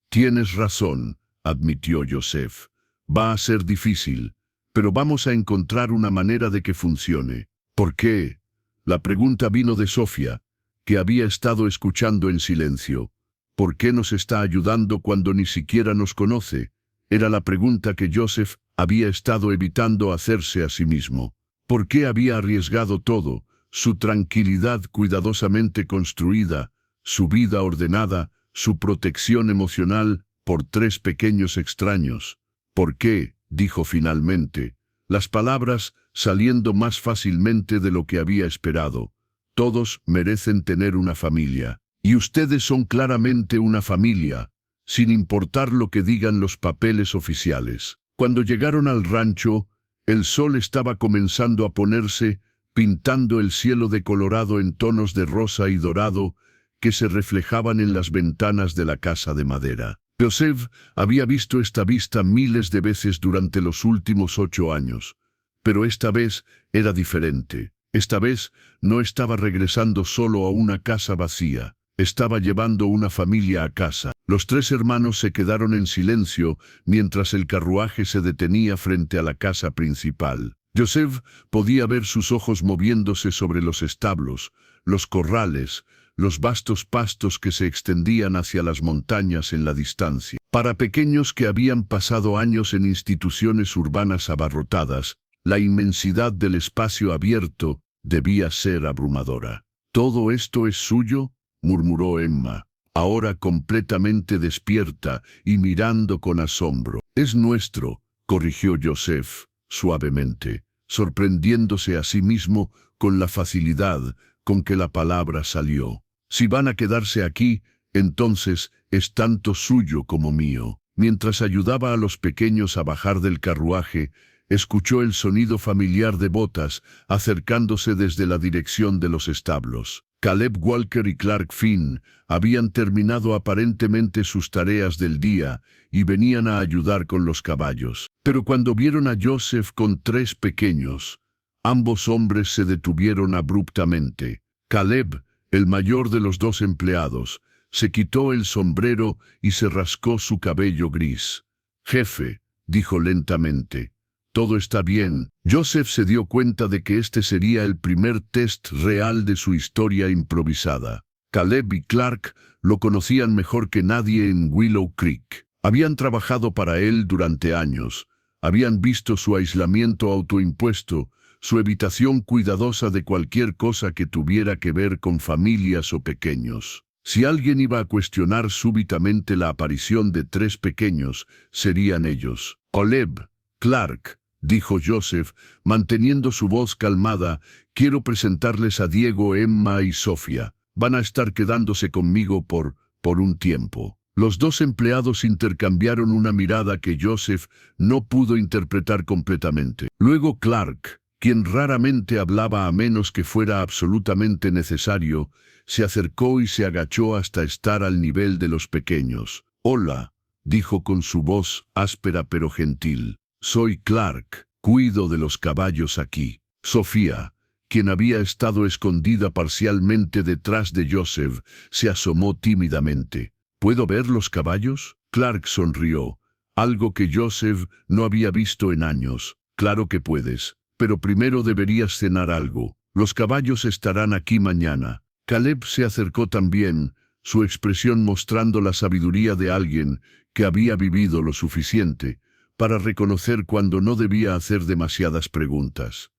«Tienes razón», admitió Joseph. «Va a ser difícil, pero vamos a encontrar una manera de que funcione». «¿Por qué?». La pregunta vino de Sofía, que había estado escuchando en silencio. ¿Por qué nos está ayudando cuando ni siquiera nos conoce? Era la pregunta que Joseph había estado evitando hacerse a sí mismo. ¿Por qué había arriesgado todo, su tranquilidad cuidadosamente construida, su vida ordenada, su protección emocional, por 3 pequeños extraños? ¿Por qué?, dijo finalmente, las palabras saliendo más fácilmente de lo que había esperado. Todos merecen tener una familia. Y ustedes son claramente una familia, sin importar lo que digan los papeles oficiales. Cuando llegaron al rancho, el sol estaba comenzando a ponerse, pintando el cielo de colorado en tonos de rosa y dorado que se reflejaban en las ventanas de la casa de madera. Joseph había visto esta vista miles de veces durante los últimos 8 años, pero esta vez era diferente. Esta vez no estaba regresando solo a una casa vacía. Estaba llevando una familia a casa. Los 3 hermanos se quedaron en silencio mientras el carruaje se detenía frente a la casa principal. Joseph podía ver sus ojos moviéndose sobre los establos, los corrales, los vastos pastos que se extendían hacia las montañas en la distancia. Para pequeños que habían pasado años en instituciones urbanas abarrotadas, la inmensidad del espacio abierto debía ser abrumadora. ¿Todo esto es suyo?, murmuró Emma, ahora completamente despierta y mirando con asombro. Es nuestro, corrigió Joseph, suavemente, sorprendiéndose a sí mismo con la facilidad con que la palabra salió. Si van a quedarse aquí, entonces es tanto suyo como mío. Mientras ayudaba a los pequeños a bajar del carruaje, escuchó el sonido familiar de botas acercándose desde la dirección de los establos. Caleb Walker y Clark Finn habían terminado aparentemente sus tareas del día y venían a ayudar con los caballos. Pero cuando vieron a Joseph con 3 pequeños, ambos hombres se detuvieron abruptamente. Caleb, el mayor de los 2 empleados, se quitó el sombrero y se rascó su cabello gris. «Jefe», dijo lentamente, «todo está bien». Joseph se dio cuenta de que este sería el primer test real de su historia improvisada. Caleb y Clark lo conocían mejor que nadie en Willow Creek. Habían trabajado para él durante años. Habían visto su aislamiento autoimpuesto, su evitación cuidadosa de cualquier cosa que tuviera que ver con familias o pequeños. Si alguien iba a cuestionar súbitamente la aparición de 3 pequeños, serían ellos. «Caleb, Clark», dijo Joseph, manteniendo su voz calmada, «quiero presentarles a Diego, Emma y Sofía. Van a estar quedándose conmigo por un tiempo». Los 2 empleados intercambiaron una mirada que Joseph no pudo interpretar completamente. Luego Clark, quien raramente hablaba a menos que fuera absolutamente necesario, se acercó y se agachó hasta estar al nivel de los pequeños. «Hola», dijo con su voz áspera pero gentil. «Soy Clark, cuido de los caballos aquí». Sofía, quien había estado escondida parcialmente detrás de Joseph, se asomó tímidamente. «¿Puedo ver los caballos?». Clark sonrió, algo que Joseph no había visto en años. «Claro que puedes, pero primero deberías cenar algo. Los caballos estarán aquí mañana». Caleb se acercó también, su expresión mostrando la sabiduría de alguien que había vivido lo suficiente para reconocer cuando no debía hacer demasiadas preguntas.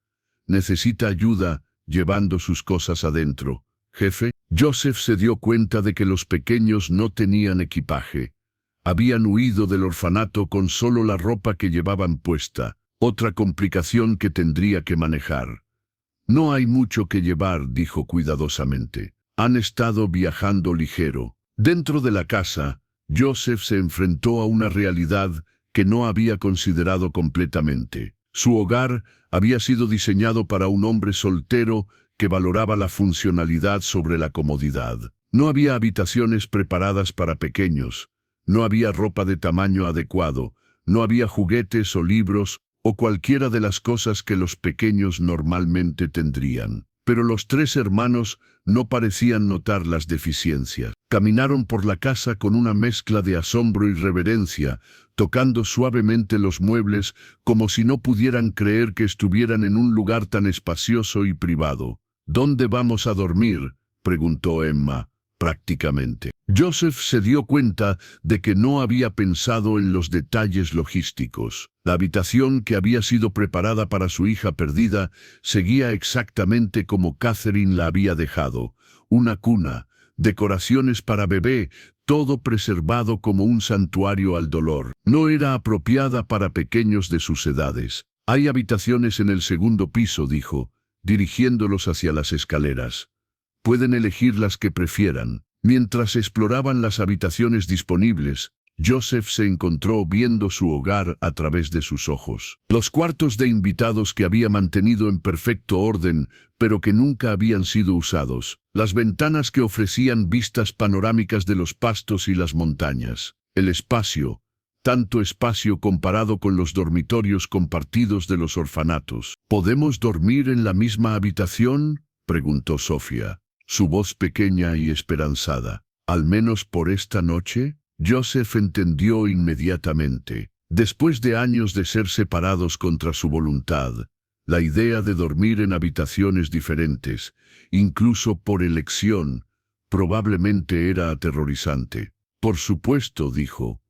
«¿Necesita ayuda llevando sus cosas adentro, jefe?» Joseph se dio cuenta de que los pequeños no tenían equipaje. Habían huido del orfanato con solo la ropa que llevaban puesta, otra complicación que tendría que manejar. «No hay mucho que llevar», dijo cuidadosamente. «Han estado viajando ligero». Dentro de la casa, Joseph se enfrentó a una realidad que no había considerado completamente. Su hogar había sido diseñado para un hombre soltero que valoraba la funcionalidad sobre la comodidad. No había habitaciones preparadas para pequeños, no había ropa de tamaño adecuado, no había juguetes o libros o cualquiera de las cosas que los pequeños normalmente tendrían. Pero los 3 hermanos no parecían notar las deficiencias. Caminaron por la casa con una mezcla de asombro y reverencia, tocando suavemente los muebles como si no pudieran creer que estuvieran en un lugar tan espacioso y privado. ¿Dónde vamos a dormir?, preguntó Emma, prácticamente. Joseph se dio cuenta de que no había pensado en los detalles logísticos. La habitación que había sido preparada para su hija perdida seguía exactamente como Catherine la había dejado. Una cuna, decoraciones para bebé, todo preservado como un santuario al dolor. No era apropiada para pequeños de sus edades. «Hay habitaciones en el segundo piso», dijo, dirigiéndolos hacia las escaleras. «Pueden elegir las que prefieran». Mientras exploraban las habitaciones disponibles, Joseph se encontró viendo su hogar a través de sus ojos. Los cuartos de invitados que había mantenido en perfecto orden, pero que nunca habían sido usados. Las ventanas que ofrecían vistas panorámicas de los pastos y las montañas. El espacio, tanto espacio comparado con los dormitorios compartidos de los orfanatos. «¿Podemos dormir en la misma habitación?», preguntó Sofía, su voz pequeña y esperanzada. «¿Al menos por esta noche?». Joseph entendió inmediatamente. Después de años de ser separados contra su voluntad, la idea de dormir en habitaciones diferentes, incluso por elección, probablemente era aterrorizante. «Por supuesto», dijo.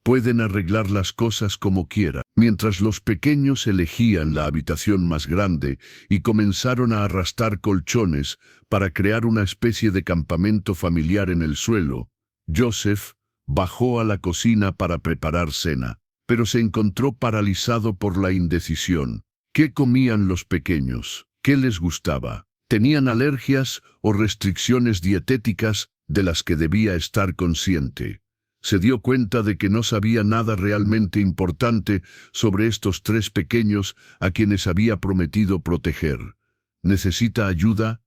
«Pueden arreglar las cosas como quieran». Mientras los pequeños elegían la habitación más grande y comenzaron a arrastrar colchones para crear una especie de campamento familiar en el suelo, Joseph bajó a la cocina para preparar cena, pero se encontró paralizado por la indecisión. ¿Qué comían los pequeños? ¿Qué les gustaba? ¿Tenían alergias o restricciones dietéticas de las que debía estar consciente? Se dio cuenta de que no sabía nada realmente importante sobre estos tres pequeños a quienes había prometido proteger. «¿Necesita ayuda?».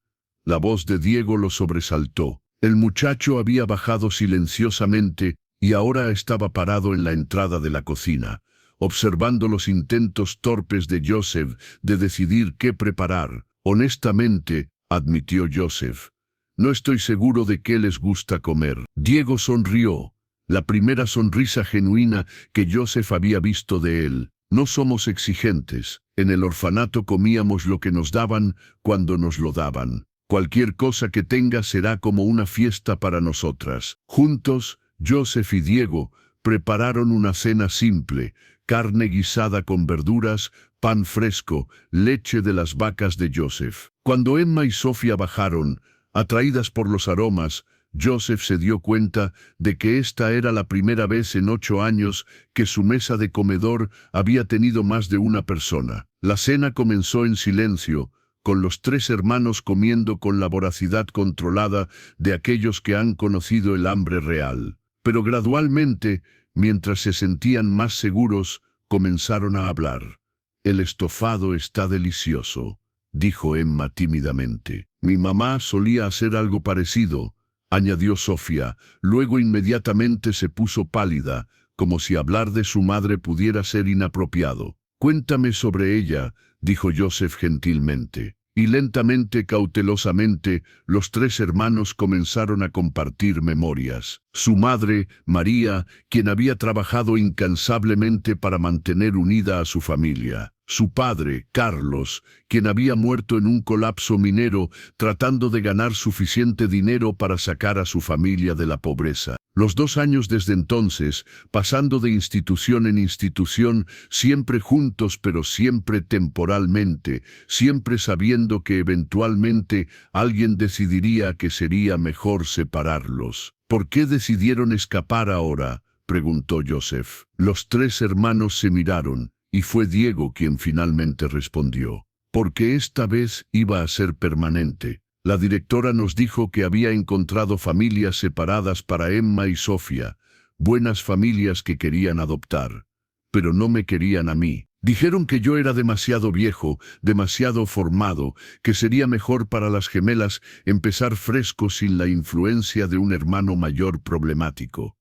La voz de Diego lo sobresaltó. El muchacho había bajado silenciosamente y ahora estaba parado en la entrada de la cocina, observando los intentos torpes de Joseph de decidir qué preparar. «Honestamente», admitió Joseph, «no estoy seguro de qué les gusta comer». Diego sonrió. La primera sonrisa genuina que Joseph había visto de él. «No somos exigentes. En el orfanato comíamos lo que nos daban cuando nos lo daban. Cualquier cosa que tenga será como una fiesta para nosotras». Juntos, Joseph y Diego prepararon una cena simple: carne guisada con verduras, pan fresco, leche de las vacas de Joseph. Cuando Emma y Sofía bajaron, atraídas por los aromas, Joseph se dio cuenta de que esta era la primera vez en 8 años que su mesa de comedor había tenido más de una persona. La cena comenzó en silencio, con los tres hermanos comiendo con la voracidad controlada de aquellos que han conocido el hambre real. Pero gradualmente, mientras se sentían más seguros, comenzaron a hablar. «El estofado está delicioso», dijo Emma tímidamente. «Mi mamá solía hacer algo parecido», añadió Sofía. Luego inmediatamente se puso pálida, como si hablar de su madre pudiera ser inapropiado. «Cuéntame sobre ella», dijo Joseph gentilmente. Y lentamente, cautelosamente, los tres hermanos comenzaron a compartir memorias. Su madre, María, quien había trabajado incansablemente para mantener unida a su familia. Su padre, Carlos, quien había muerto en un colapso minero tratando de ganar suficiente dinero para sacar a su familia de la pobreza. Los 2 años desde entonces, pasando de institución en institución, siempre juntos pero siempre temporalmente, siempre sabiendo que eventualmente alguien decidiría que sería mejor separarlos. «¿Por qué decidieron escapar ahora?», preguntó Joseph. Los tres hermanos se miraron, y fue Diego quien finalmente respondió. «Porque esta vez iba a ser permanente. La directora nos dijo que había encontrado familias separadas para Emma y Sofía, buenas familias que querían adoptar. Pero no me querían a mí. Dijeron que yo era demasiado viejo, demasiado formado, que sería mejor para las gemelas empezar fresco sin la influencia de un hermano mayor problemático».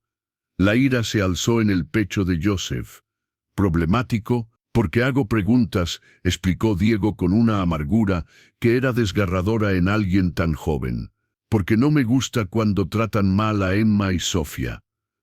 La ira se alzó en el pecho de Joseph. «¿Problemático? Porque hago preguntas», explicó Diego con una amargura que era desgarradora en alguien tan joven. «Porque no me gusta cuando tratan mal a Emma y Sofía.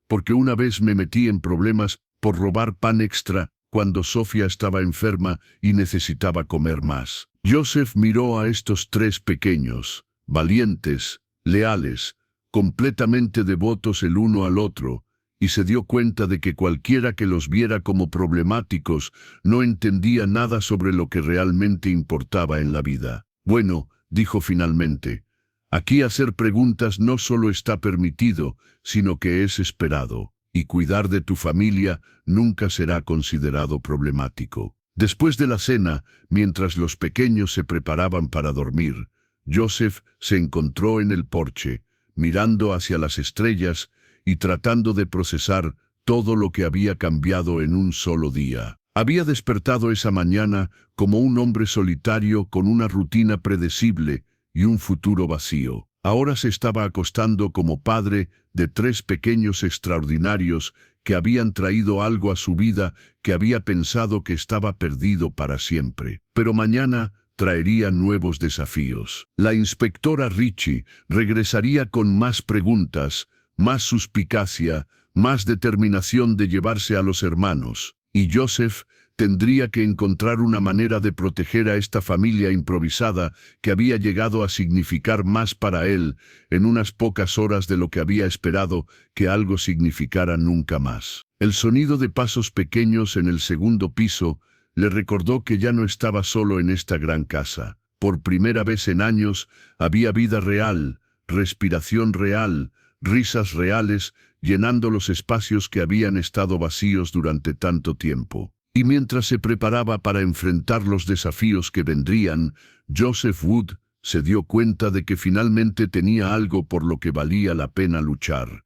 Porque una vez me metí en problemas por robar pan extra cuando Sofía estaba enferma y necesitaba comer más. Joseph miró a estos tres pequeños, valientes, leales, completamente devotos el uno al otro, y se dio cuenta de que cualquiera que los viera como problemáticos no entendía nada sobre lo que realmente importaba en la vida. Bueno, dijo finalmente, aquí hacer preguntas no solo está permitido, sino que es esperado, y cuidar de tu familia nunca será considerado problemático. Después de la cena, mientras los pequeños se preparaban para dormir, Joseph se encontró en el porche, mirando hacia las estrellas y tratando de procesar todo lo que había cambiado en un solo día. Había despertado esa mañana como un hombre solitario con una rutina predecible y un futuro vacío. Ahora se estaba acostando como padre de tres pequeños extraordinarios que habían traído algo a su vida que había pensado que estaba perdido para siempre. Pero mañana traería nuevos desafíos. La inspectora Ritchie regresaría con más preguntas, más suspicacia, más determinación de llevarse a los hermanos. Y Joseph tendría que encontrar una manera de proteger a esta familia improvisada que había llegado a significar más para él en unas pocas horas de lo que había esperado que algo significara nunca más. El sonido de pasos pequeños en el segundo piso le recordó que ya no estaba solo en esta gran casa. Por primera vez en años había vida real, respiración real, risas reales, llenando los espacios que habían estado vacíos durante tanto tiempo. Y mientras se preparaba para enfrentar los desafíos que vendrían, Joseph Wood se dio cuenta de que finalmente tenía algo por lo que valía la pena luchar.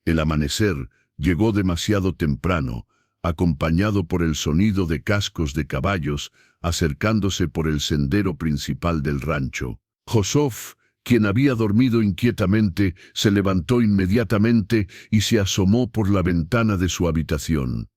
El amanecer llegó demasiado temprano, acompañado por el sonido de cascos de caballos acercándose por el sendero principal del rancho. Joseph, quien había dormido inquietamente, se levantó inmediatamente y se asomó por la ventana de su habitación.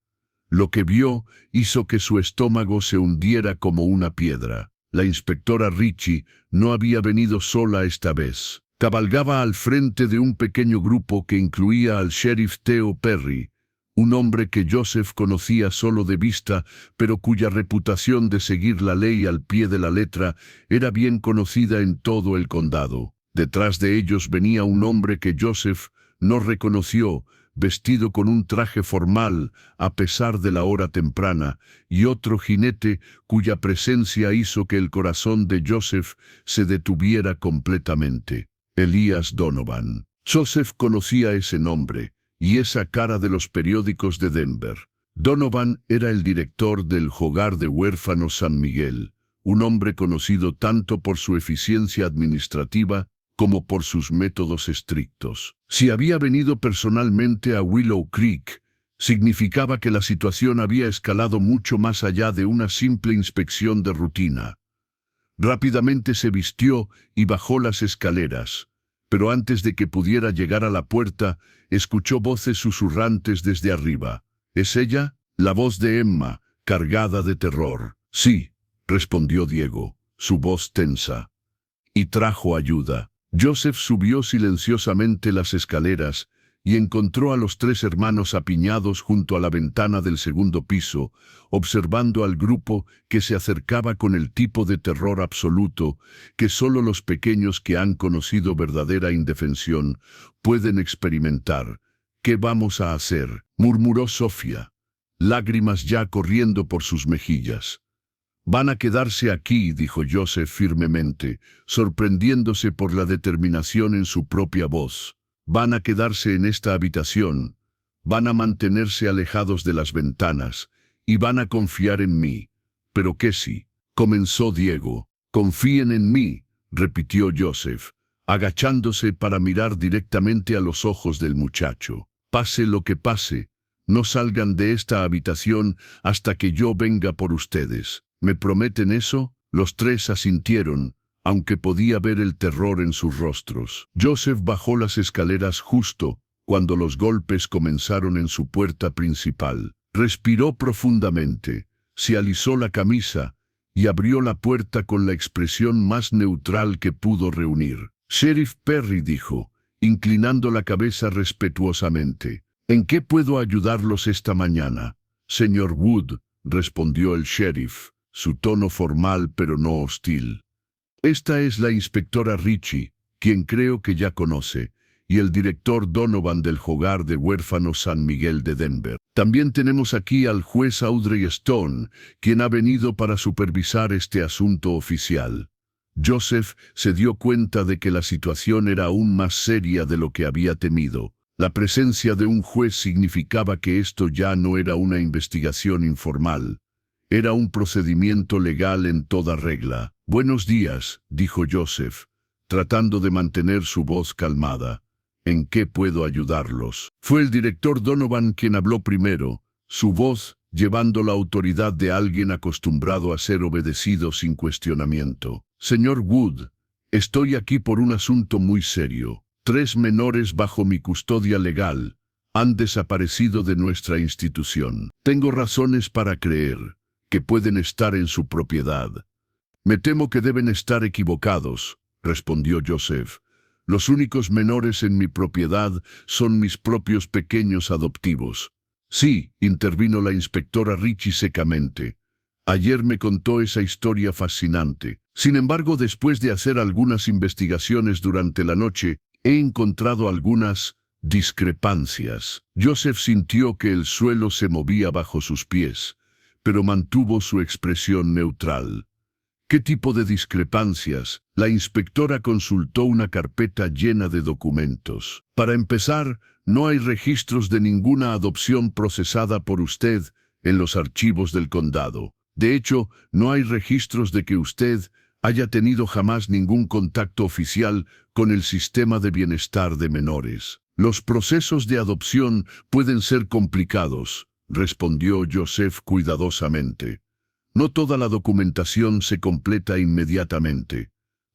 Lo que vio hizo que su estómago se hundiera como una piedra. La inspectora Ritchie no había venido sola esta vez. Cabalgaba al frente de un pequeño grupo que incluía al sheriff Theo Perry, un hombre que Joseph conocía solo de vista, pero cuya reputación de seguir la ley al pie de la letra era bien conocida en todo el condado. Detrás de ellos venía un hombre que Joseph no reconoció, vestido con un traje formal a pesar de la hora temprana, y otro jinete cuya presencia hizo que el corazón de Joseph se detuviera completamente. Elias Donovan. Joseph conocía ese nombre y esa cara de los periódicos de Denver. Donovan era el director del Hogar de Huérfanos San Miguel, un hombre conocido tanto por su eficiencia administrativa como por sus métodos estrictos. Si había venido personalmente a Willow Creek, significaba que la situación había escalado mucho más allá de una simple inspección de rutina. Rápidamente se vistió y bajó las escaleras, pero antes de que pudiera llegar a la puerta, escuchó voces susurrantes desde arriba. ¿Es ella? La voz de Emma, cargada de terror. Sí, respondió Diego, su voz tensa. Y trajo ayuda. Joseph subió silenciosamente las escaleras y encontró a los tres hermanos apiñados junto a la ventana del segundo piso, observando al grupo que se acercaba con el tipo de terror absoluto que solo los pequeños que han conocido verdadera indefensión pueden experimentar. ¿Qué vamos a hacer?, murmuró Sofía, lágrimas ya corriendo por sus mejillas. Van a quedarse aquí, dijo Joseph firmemente, sorprendiéndose por la determinación en su propia voz. Van a quedarse en esta habitación, van a mantenerse alejados de las ventanas, y van a confiar en mí. ¿Pero qué si? Comenzó Diego. Confíen en mí, repitió Joseph, agachándose para mirar directamente a los ojos del muchacho. Pase lo que pase, no salgan de esta habitación hasta que yo venga por ustedes. ¿Me prometen eso? Los tres asintieron, aunque podía ver el terror en sus rostros. Joseph bajó las escaleras justo cuando los golpes comenzaron en su puerta principal. Respiró profundamente, se alisó la camisa y abrió la puerta con la expresión más neutral que pudo reunir. Sheriff Perry dijo, inclinando la cabeza respetuosamente. ¿En qué puedo ayudarlos esta mañana? Señor Wood, respondió el sheriff, su tono formal pero no hostil. Esta es la inspectora Ritchie, quien creo que ya conoce, y el director Donovan del Hogar de Huérfanos San Miguel de Denver. También tenemos aquí al juez Audrey Stone, quien ha venido para supervisar este asunto oficial. Joseph se dio cuenta de que la situación era aún más seria de lo que había temido. La presencia de un juez significaba que esto ya no era una investigación informal. Era un procedimiento legal en toda regla. «Buenos días», dijo Joseph, tratando de mantener su voz calmada. «¿En qué puedo ayudarlos?» Fue el director Donovan quien habló primero, su voz llevando la autoridad de alguien acostumbrado a ser obedecido sin cuestionamiento. «Señor Wood, estoy aquí por un asunto muy serio. 3 menores bajo mi custodia legal han desaparecido de nuestra institución. Tengo razones para creer que pueden estar en su propiedad». «Me temo que deben estar equivocados», respondió Joseph. «Los únicos menores en mi propiedad son mis propios pequeños adoptivos». «Sí», intervino la inspectora Ritchie secamente. «Ayer me contó esa historia fascinante. Sin embargo, después de hacer algunas investigaciones durante la noche, he encontrado algunas discrepancias». Joseph sintió que el suelo se movía bajo sus pies, pero mantuvo su expresión neutral. «¿Qué tipo de discrepancias?» La inspectora consultó una carpeta llena de documentos. «Para empezar, no hay registros de ninguna adopción procesada por usted en los archivos del condado. De hecho, no hay registros de que usted haya tenido jamás ningún contacto oficial con el sistema de bienestar de menores. Los procesos de adopción pueden ser complicados», respondió Joseph cuidadosamente. «No toda la documentación se completa inmediatamente.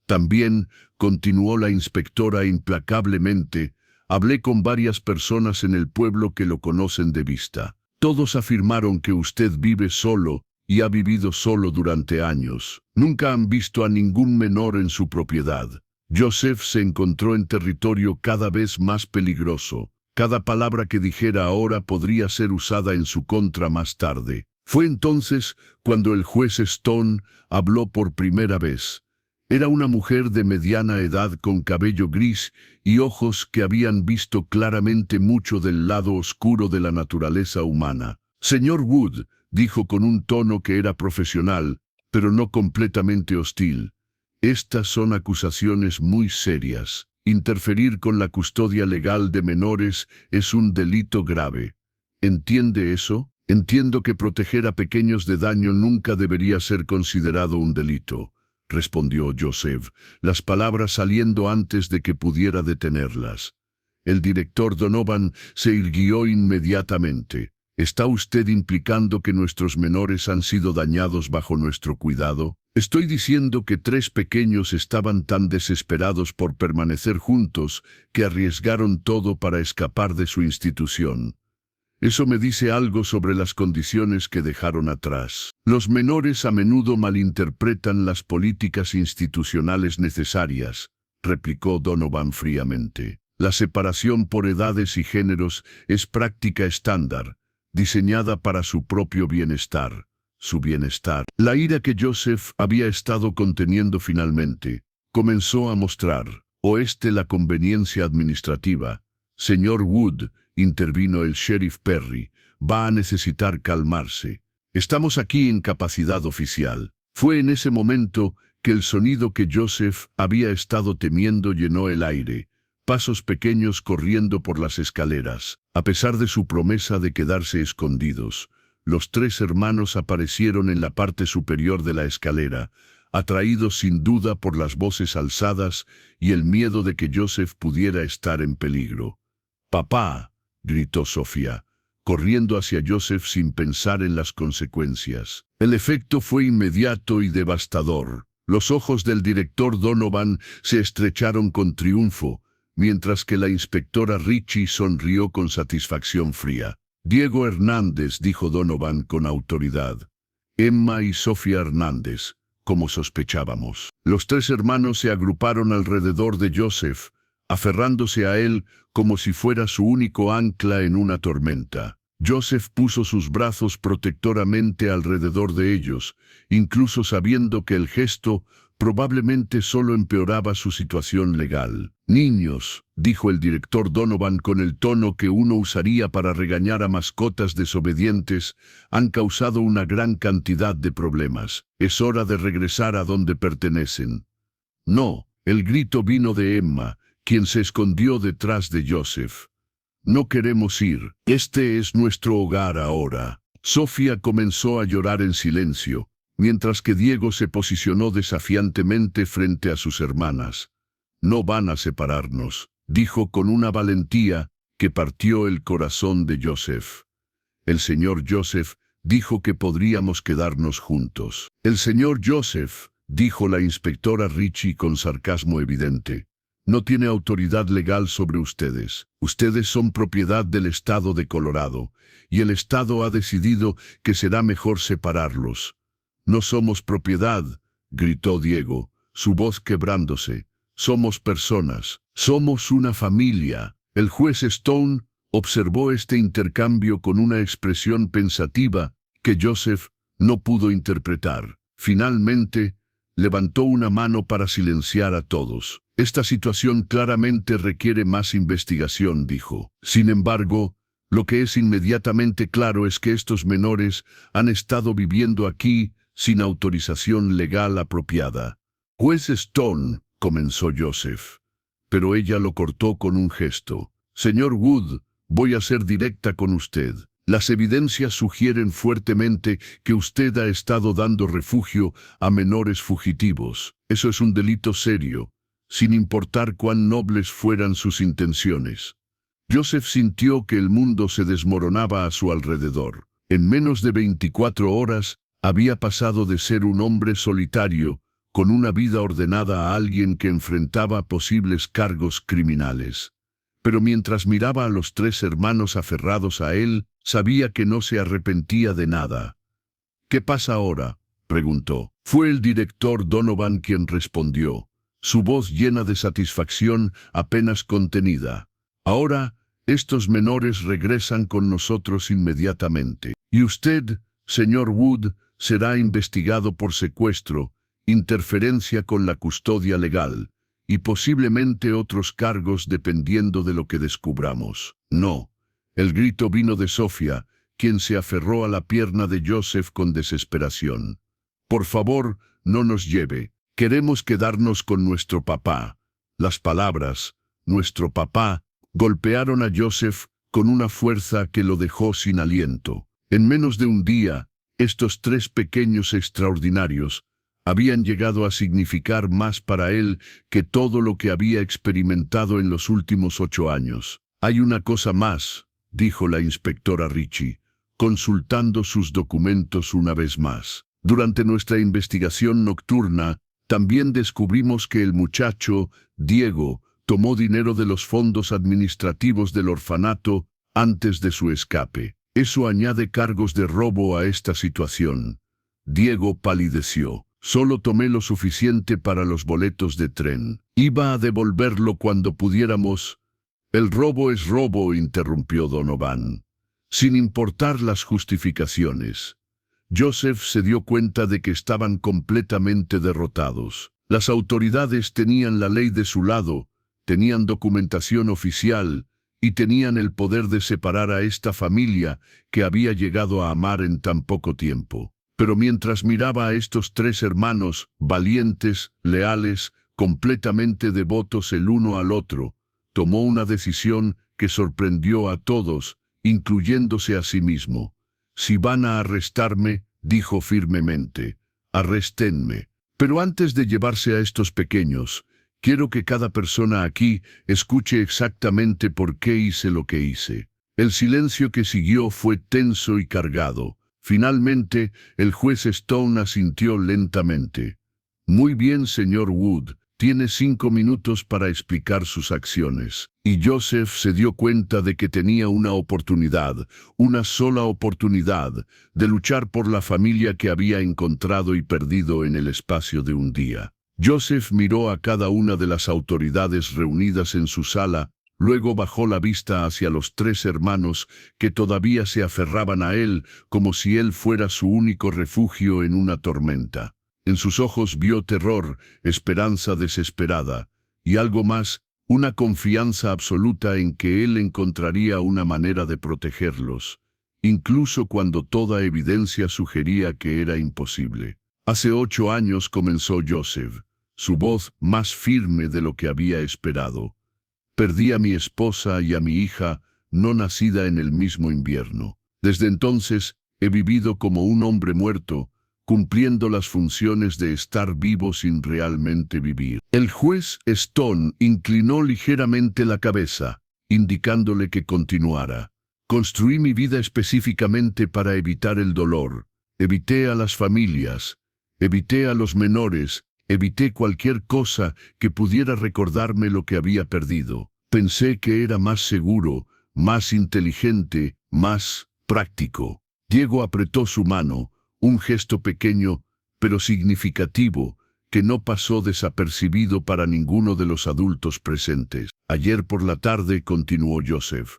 También», continuó la inspectora implacablemente, «hablé con varias personas en el pueblo que lo conocen de vista. Todos afirmaron que usted vive solo y ha vivido solo durante años. Nunca han visto a ningún menor en su propiedad». Joseph se encontró en territorio cada vez más peligroso. Cada palabra que dijera ahora podría ser usada en su contra más tarde. Fue entonces cuando el juez Stone habló por primera vez. Era una mujer de mediana edad con cabello gris y ojos que habían visto claramente mucho del lado oscuro de la naturaleza humana. «Señor Wood», dijo con un tono que era profesional, pero no completamente hostil, «estas son acusaciones muy serias. Interferir con la custodia legal de menores es un delito grave. ¿Entiende eso? Entiendo que proteger a pequeños de daño nunca debería ser considerado un delito», respondió Joseph, las palabras saliendo antes de que pudiera detenerlas. El director Donovan se irguió inmediatamente. «¿Está usted implicando que nuestros menores han sido dañados bajo nuestro cuidado?» «Estoy diciendo que 3 pequeños estaban tan desesperados por permanecer juntos que arriesgaron todo para escapar de su institución. Eso me dice algo sobre las condiciones que dejaron atrás. Los menores a menudo malinterpretan las políticas institucionales necesarias», replicó Donovan fríamente. «La separación por edades y géneros es práctica estándar, diseñada para su propio bienestar». Su bienestar. La ira que Joseph había estado conteniendo finalmente comenzó a mostrar. La conveniencia administrativa. «Señor Wood», intervino el sheriff Perry, «va a necesitar calmarse. Estamos aquí en capacidad oficial». Fue en ese momento que el sonido que Joseph había estado temiendo llenó el aire. Pasos pequeños corriendo por las escaleras. A pesar de su promesa de quedarse escondidos, los 3 hermanos aparecieron en la parte superior de la escalera, atraídos sin duda por las voces alzadas y el miedo de que Joseph pudiera estar en peligro. «¡Papá!», gritó Sofía, corriendo hacia Joseph sin pensar en las consecuencias. El efecto fue inmediato y devastador. Los ojos del director Donovan se estrecharon con triunfo, mientras que la inspectora Ritchie sonrió con satisfacción fría. «Diego Hernández», dijo Donovan con autoridad. «Emma y Sofía Hernández, como sospechábamos». Los 3 hermanos se agruparon alrededor de Joseph, aferrándose a él como si fuera su único ancla en una tormenta. Joseph puso sus brazos protectoramente alrededor de ellos, incluso sabiendo que el gesto probablemente solo empeoraba su situación legal. «Niños», dijo el director Donovan con el tono que uno usaría para regañar a mascotas desobedientes, «han causado una gran cantidad de problemas. Es hora de regresar a donde pertenecen». «No», el grito vino de Emma, quien se escondió detrás de Joseph. «No queremos ir. Este es nuestro hogar ahora». Sofía comenzó a llorar en silencio, mientras que Diego se posicionó desafiantemente frente a sus hermanas. «No van a separarnos», dijo con una valentía que partió el corazón de Joseph. «El señor Joseph dijo que podríamos quedarnos juntos». «El señor Joseph», dijo la inspectora Richie con sarcasmo evidente, «no tiene autoridad legal sobre ustedes. Ustedes son propiedad del estado de Colorado, y el estado ha decidido que será mejor separarlos». «No somos propiedad», gritó Diego, su voz quebrándose. «Somos personas. Somos una familia». El juez Stone observó este intercambio con una expresión pensativa que Joseph no pudo interpretar. Finalmente, levantó una mano para silenciar a todos. «Esta situación claramente requiere más investigación», dijo. «Sin embargo, lo que es inmediatamente claro es que estos menores han estado viviendo aquí sin autorización legal apropiada». «Juez Stone», comenzó Joseph, pero ella lo cortó con un gesto. «Señor Wood, voy a ser directa con usted. Las evidencias sugieren fuertemente que usted ha estado dando refugio a menores fugitivos. Eso es un delito serio, sin importar cuán nobles fueran sus intenciones». Joseph sintió que el mundo se desmoronaba a su alrededor. En menos de 24 horas, había pasado de ser un hombre solitario, con una vida ordenada, a alguien que enfrentaba posibles cargos criminales. Pero mientras miraba a los tres hermanos aferrados a él, sabía que no se arrepentía de nada. «¿Qué pasa ahora?», preguntó. Fue el director Donovan quien respondió, su voz llena de satisfacción apenas contenida. «Ahora, estos menores regresan con nosotros inmediatamente. Y usted, señor Wood, será investigado por secuestro, interferencia con la custodia legal, y posiblemente otros cargos dependiendo de lo que descubramos». «No». El grito vino de Sofía, quien se aferró a la pierna de Joseph con desesperación. «Por favor, no nos lleve. Queremos quedarnos con nuestro papá». Las palabras, «nuestro papá», golpearon a Joseph con una fuerza que lo dejó sin aliento. En menos de un día, estos tres pequeños extraordinarios habían llegado a significar más para él que todo lo que había experimentado en los últimos 8 años. «Hay una cosa más», dijo la inspectora Richie, consultando sus documentos una vez más. «Durante nuestra investigación nocturna, también descubrimos que el muchacho, Diego, tomó dinero de los fondos administrativos del orfanato antes de su escape. Eso añade cargos de robo a esta situación». Diego palideció. «Solo tomé lo suficiente para los boletos de tren. Iba a devolverlo cuando pudiéramos». «El robo es robo», interrumpió Donovan, sin importar las justificaciones. Joseph se dio cuenta de que estaban completamente derrotados. Las autoridades tenían la ley de su lado, tenían documentación oficial y tenían el poder de separar a esta familia que había llegado a amar en tan poco tiempo. Pero mientras miraba a estos tres hermanos, valientes, leales, completamente devotos el uno al otro, tomó una decisión que sorprendió a todos, incluyéndose a sí mismo. «Si van a arrestarme», dijo firmemente, «arréstenme. Pero antes de llevarse a estos pequeños, quiero que cada persona aquí escuche exactamente por qué hice lo que hice». El silencio que siguió fue tenso y cargado. Finalmente, el juez Stone asintió lentamente. «Muy bien, señor Wood. Tiene 5 minutos para explicar sus acciones». Y Joseph se dio cuenta de que tenía una oportunidad, una sola oportunidad, de luchar por la familia que había encontrado y perdido en el espacio de un día. Joseph miró a cada una de las autoridades reunidas en su sala, Luego bajó la vista hacia los tres hermanos que todavía se aferraban a él como si él fuera su único refugio en una tormenta. En sus ojos vio terror, esperanza desesperada, y algo más, una confianza absoluta en que él encontraría una manera de protegerlos, incluso cuando toda evidencia sugería que era imposible. Hace 8 años comenzó Joseph, su voz más firme de lo que había esperado. Perdí a mi esposa y a mi hija, no nacida en el mismo invierno. Desde entonces, he vivido como un hombre muerto, cumpliendo las funciones de estar vivo sin realmente vivir. El juez Stone inclinó ligeramente la cabeza, indicándole que continuara. Construí mi vida específicamente para evitar el dolor. Evité a las familias, evité a los menores, evité cualquier cosa que pudiera recordarme lo que había perdido. Pensé que era más seguro, más inteligente, más práctico. Diego apretó su mano, un gesto pequeño, pero significativo, que no pasó desapercibido para ninguno de los adultos presentes. Ayer por la tarde, continuó Joseph,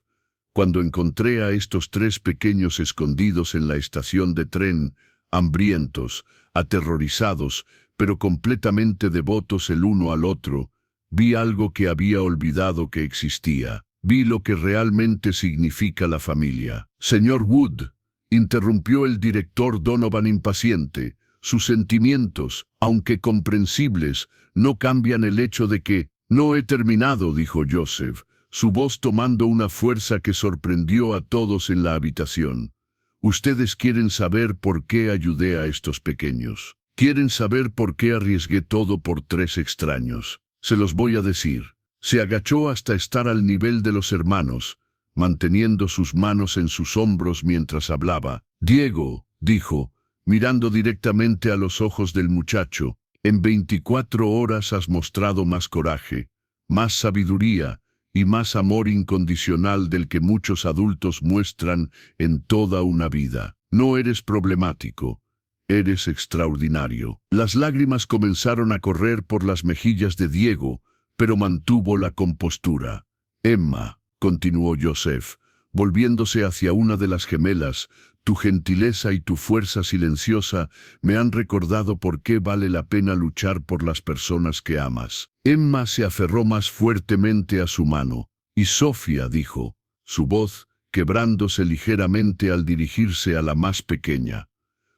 cuando encontré a estos 3 pequeños escondidos en la estación de tren, hambrientos, aterrorizados, pero completamente devotos el uno al otro, vi algo que había olvidado que existía. Vi lo que realmente significa la familia. Señor Wood, interrumpió el director Donovan impaciente, sus sentimientos, aunque comprensibles, no cambian el hecho de que... No he terminado, dijo Joseph, su voz tomando una fuerza que sorprendió a todos en la habitación. Ustedes quieren saber por qué ayudé a estos pequeños. Quieren saber por qué arriesgué todo por 3 extraños. Se los voy a decir. Se agachó hasta estar al nivel de los hermanos, manteniendo sus manos en sus hombros mientras hablaba. Diego, dijo, mirando directamente a los ojos del muchacho, en 24 horas has mostrado más coraje, más sabiduría y más amor incondicional del que muchos adultos muestran en toda una vida. No eres problemático. Eres extraordinario. Las lágrimas comenzaron a correr por las mejillas de Diego, pero mantuvo la compostura. Emma, continuó Joseph, volviéndose hacia una de las gemelas, tu gentileza y tu fuerza silenciosa me han recordado por qué vale la pena luchar por las personas que amas. Emma se aferró más fuertemente a su mano, y Sofía dijo, su voz quebrándose ligeramente al dirigirse a la más pequeña.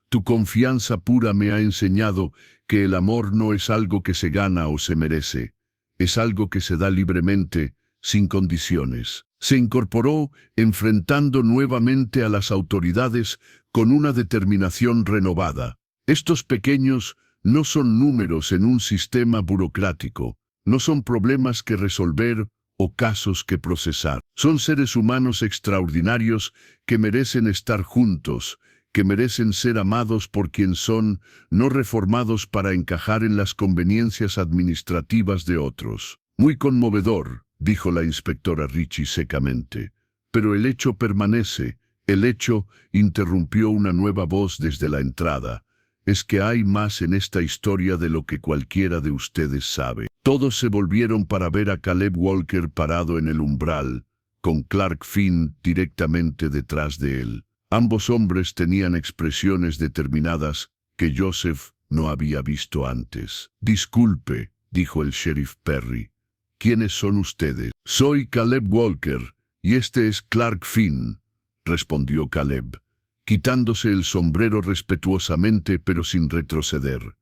Tu confianza pura me ha enseñado que el amor no es algo que se gana o se merece, es algo que se da libremente, sin condiciones. Se incorporó, enfrentando nuevamente a las autoridades con una determinación renovada. Estos pequeños no son números en un sistema burocrático, no son problemas que resolver o casos que procesar. Son seres humanos extraordinarios que merecen estar juntos, que merecen ser amados por quien son, no reformados para encajar en las conveniencias administrativas de otros. Muy conmovedor, dijo la inspectora Ritchie secamente. Pero el hecho permanece. El hecho, interrumpió una nueva voz desde la entrada, es que hay más en esta historia de lo que cualquiera de ustedes sabe. Todos se volvieron para ver a Caleb Walker parado en el umbral, con Clark Finn directamente detrás de él. Ambos hombres tenían expresiones determinadas que Joseph no había visto antes. Disculpe, dijo el sheriff Perry. ¿Quiénes son ustedes? Soy Caleb Walker, y este es Clark Finn, respondió Caleb, quitándose el sombrero respetuosamente pero sin retroceder.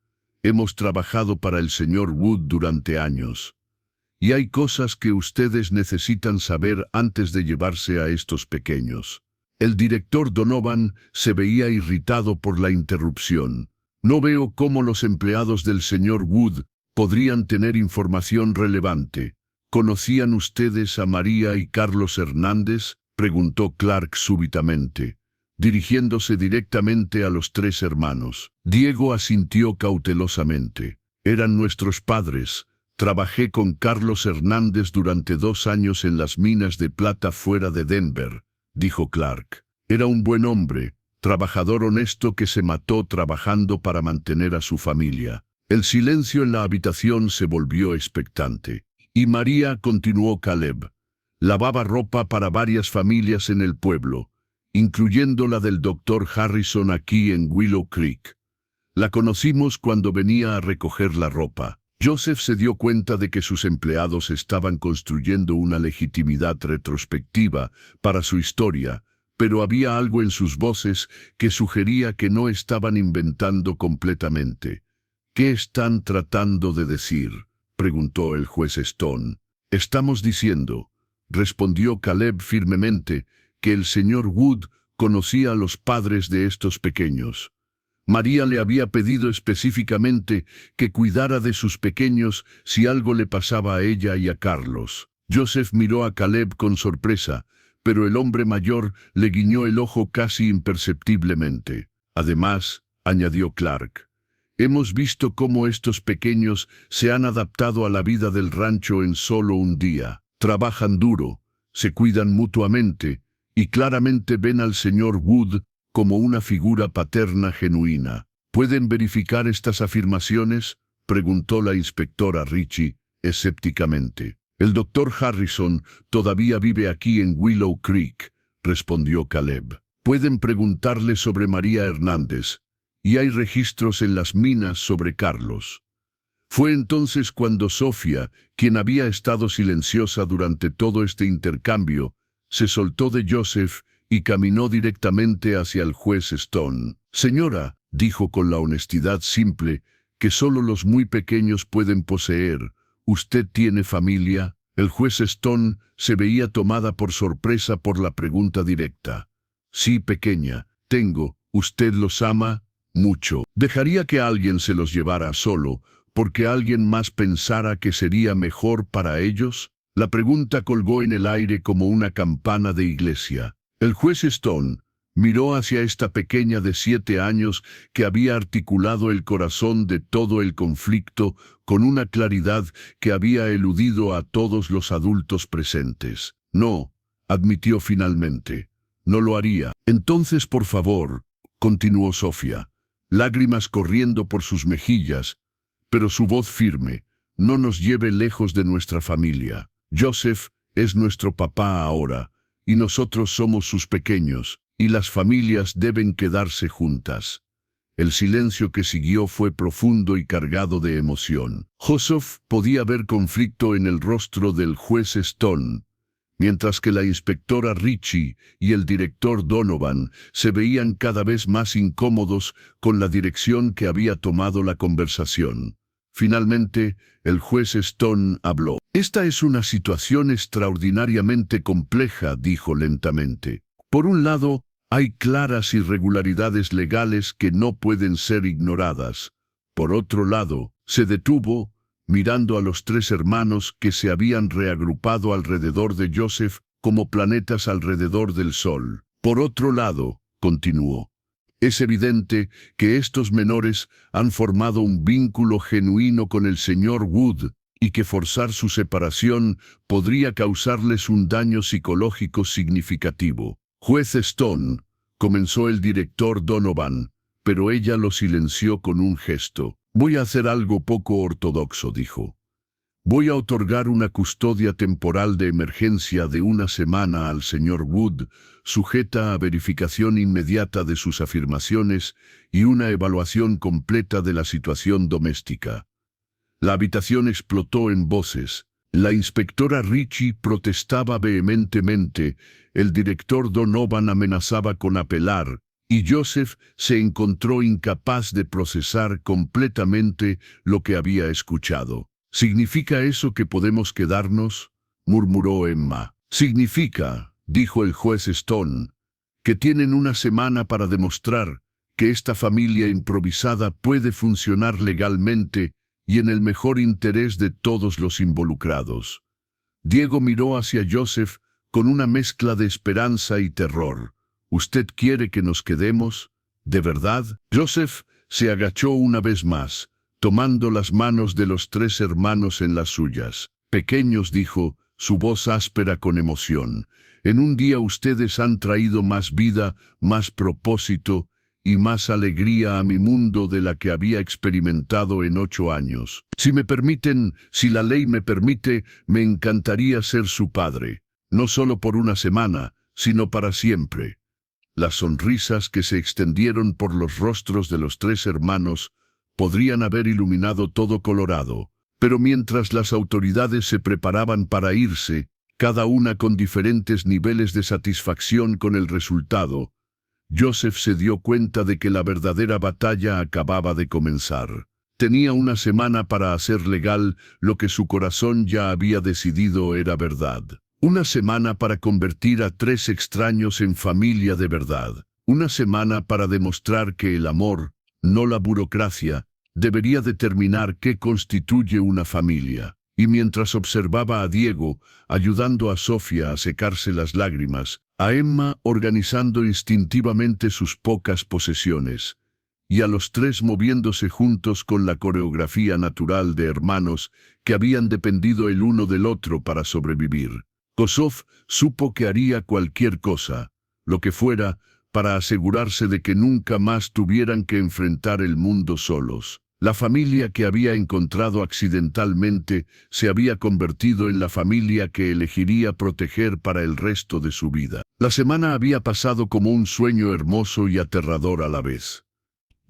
Hemos trabajado para el señor Wood durante años. Y hay cosas que ustedes necesitan saber antes de llevarse a estos pequeños. El director Donovan se veía irritado por la interrupción. No veo cómo los empleados del señor Wood podrían tener información relevante. ¿Conocían ustedes a María y Carlos Hernández?, preguntó Clark súbitamente, dirigiéndose directamente a los 3 hermanos. Diego asintió cautelosamente. Eran nuestros padres. Trabajé con Carlos Hernández durante 2 años en las minas de plata fuera de Denver, dijo Clark. Era un buen hombre, trabajador honesto que se mató trabajando para mantener a su familia. El silencio en la habitación se volvió expectante. Y María, continuó Caleb. lavaba ropa para varias familias en el pueblo, incluyendo la del Dr. Harrison aquí en Willow Creek. La conocimos cuando venía a recoger la ropa. Joseph se dio cuenta de que sus empleados estaban construyendo una legitimidad retrospectiva para su historia, pero había algo en sus voces que sugería que no estaban inventando completamente. «¿Qué están tratando de decir?», preguntó el juez Stone. «Estamos diciendo», respondió Caleb firmemente, «que el señor Wood conocía a los padres de estos pequeños. María le había pedido específicamente que cuidara de sus pequeños si algo le pasaba a ella y a Carlos». Joseph miró a Caleb con sorpresa, pero el hombre mayor le guiñó el ojo casi imperceptiblemente. «Además», añadió Clark, «hemos visto cómo estos pequeños se han adaptado a la vida del rancho en solo un día. Trabajan duro, se cuidan mutuamente, y claramente ven al señor Wood como una figura paterna genuina». «¿Pueden verificar estas afirmaciones?», preguntó la inspectora Ritchie, escépticamente. «El doctor Harrison todavía vive aquí en Willow Creek», respondió Caleb. «Pueden preguntarle sobre María Hernández, y hay registros en las minas sobre Carlos». Fue entonces cuando Sofía, quien había estado silenciosa durante todo este intercambio, se soltó de Joseph y caminó directamente hacia el juez Stone. «Señora», dijo con la honestidad simple que solo los muy pequeños pueden poseer, «¿usted tiene familia?». El juez Stone se veía tomada por sorpresa por la pregunta directa. «Sí, pequeña, tengo. ¿Usted los ama?». «Mucho. Dejaría que alguien se los llevara solo, porque alguien más pensara que sería mejor para ellos». La pregunta colgó en el aire como una campana de iglesia. El juez Stone miró hacia esta pequeña de 7 años que había articulado el corazón de todo el conflicto con una claridad que había eludido a todos los adultos presentes. «No», admitió finalmente, «no lo haría». «Entonces, por favor», continuó Sofía, lágrimas corriendo por sus mejillas, pero su voz firme, «no nos lleve lejos de nuestra familia. Joseph es nuestro papá ahora, y nosotros somos sus pequeños, y las familias deben quedarse juntas». El silencio que siguió fue profundo y cargado de emoción. Joseph podía ver conflicto en el rostro del juez Stone, mientras que la inspectora Ritchie y el director Donovan se veían cada vez más incómodos con la dirección que había tomado la conversación. Finalmente, el juez Stone habló. «Esta es una situación extraordinariamente compleja», dijo lentamente. «Por un lado, hay claras irregularidades legales que no pueden ser ignoradas. Por otro lado», se detuvo, mirando a los 3 hermanos que se habían reagrupado alrededor de Joseph como planetas alrededor del Sol. «Por otro lado», continuó, «es evidente que estos menores han formado un vínculo genuino con el señor Wood y que forzar su separación podría causarles un daño psicológico significativo». «Juez Stone», comenzó el director Donovan, pero ella lo silenció con un gesto. «Voy a hacer algo poco ortodoxo», dijo. «Voy a otorgar una custodia temporal de emergencia de 1 semana al señor Wood, sujeta a verificación inmediata de sus afirmaciones y una evaluación completa de la situación doméstica». La habitación explotó en voces. La inspectora Ritchie protestaba vehementemente, el director Donovan amenazaba con apelar, y Joseph se encontró incapaz de procesar completamente lo que había escuchado. «¿Significa eso que podemos quedarnos?», murmuró Emma. «Significa», dijo el juez Stone, «que tienen 1 semana para demostrar que esta familia improvisada puede funcionar legalmente y en el mejor interés de todos los involucrados». Diego miró hacia Joseph con una mezcla de esperanza y terror. «¿Usted quiere que nos quedemos? ¿De verdad?». Joseph se agachó una vez más, tomando las manos de los 3 hermanos en las suyas. «Pequeños», dijo, su voz áspera con emoción, «en un día ustedes han traído más vida, más propósito y más alegría a mi mundo de la que había experimentado en 8 años. Si me permiten, si la ley me permite, me encantaría ser su padre». no solo por una semana, sino para siempre. Las sonrisas que se extendieron por los rostros de los tres hermanos podrían haber iluminado todo Colorado, pero mientras las autoridades se preparaban para irse, cada una con diferentes niveles de satisfacción con el resultado, Joseph se dio cuenta de que la verdadera batalla acababa de comenzar. Tenía una semana para hacer legal lo que su corazón ya había decidido era verdad. Una semana para convertir a tres extraños en familia de verdad. Una semana para demostrar que el amor, no la burocracia, debería determinar qué constituye una familia. Y mientras observaba a Diego, ayudando a Sofía a secarse las lágrimas, a Emma organizando instintivamente sus pocas posesiones, y a los tres moviéndose juntos con la coreografía natural de hermanos que habían dependido el uno del otro para sobrevivir, Kosov supo que haría cualquier cosa, lo que fuera, para asegurarse de que nunca más tuvieran que enfrentar el mundo solos. La familia que había encontrado accidentalmente se había convertido en la familia que elegiría proteger para el resto de su vida. La semana había pasado como un sueño hermoso y aterrador a la vez.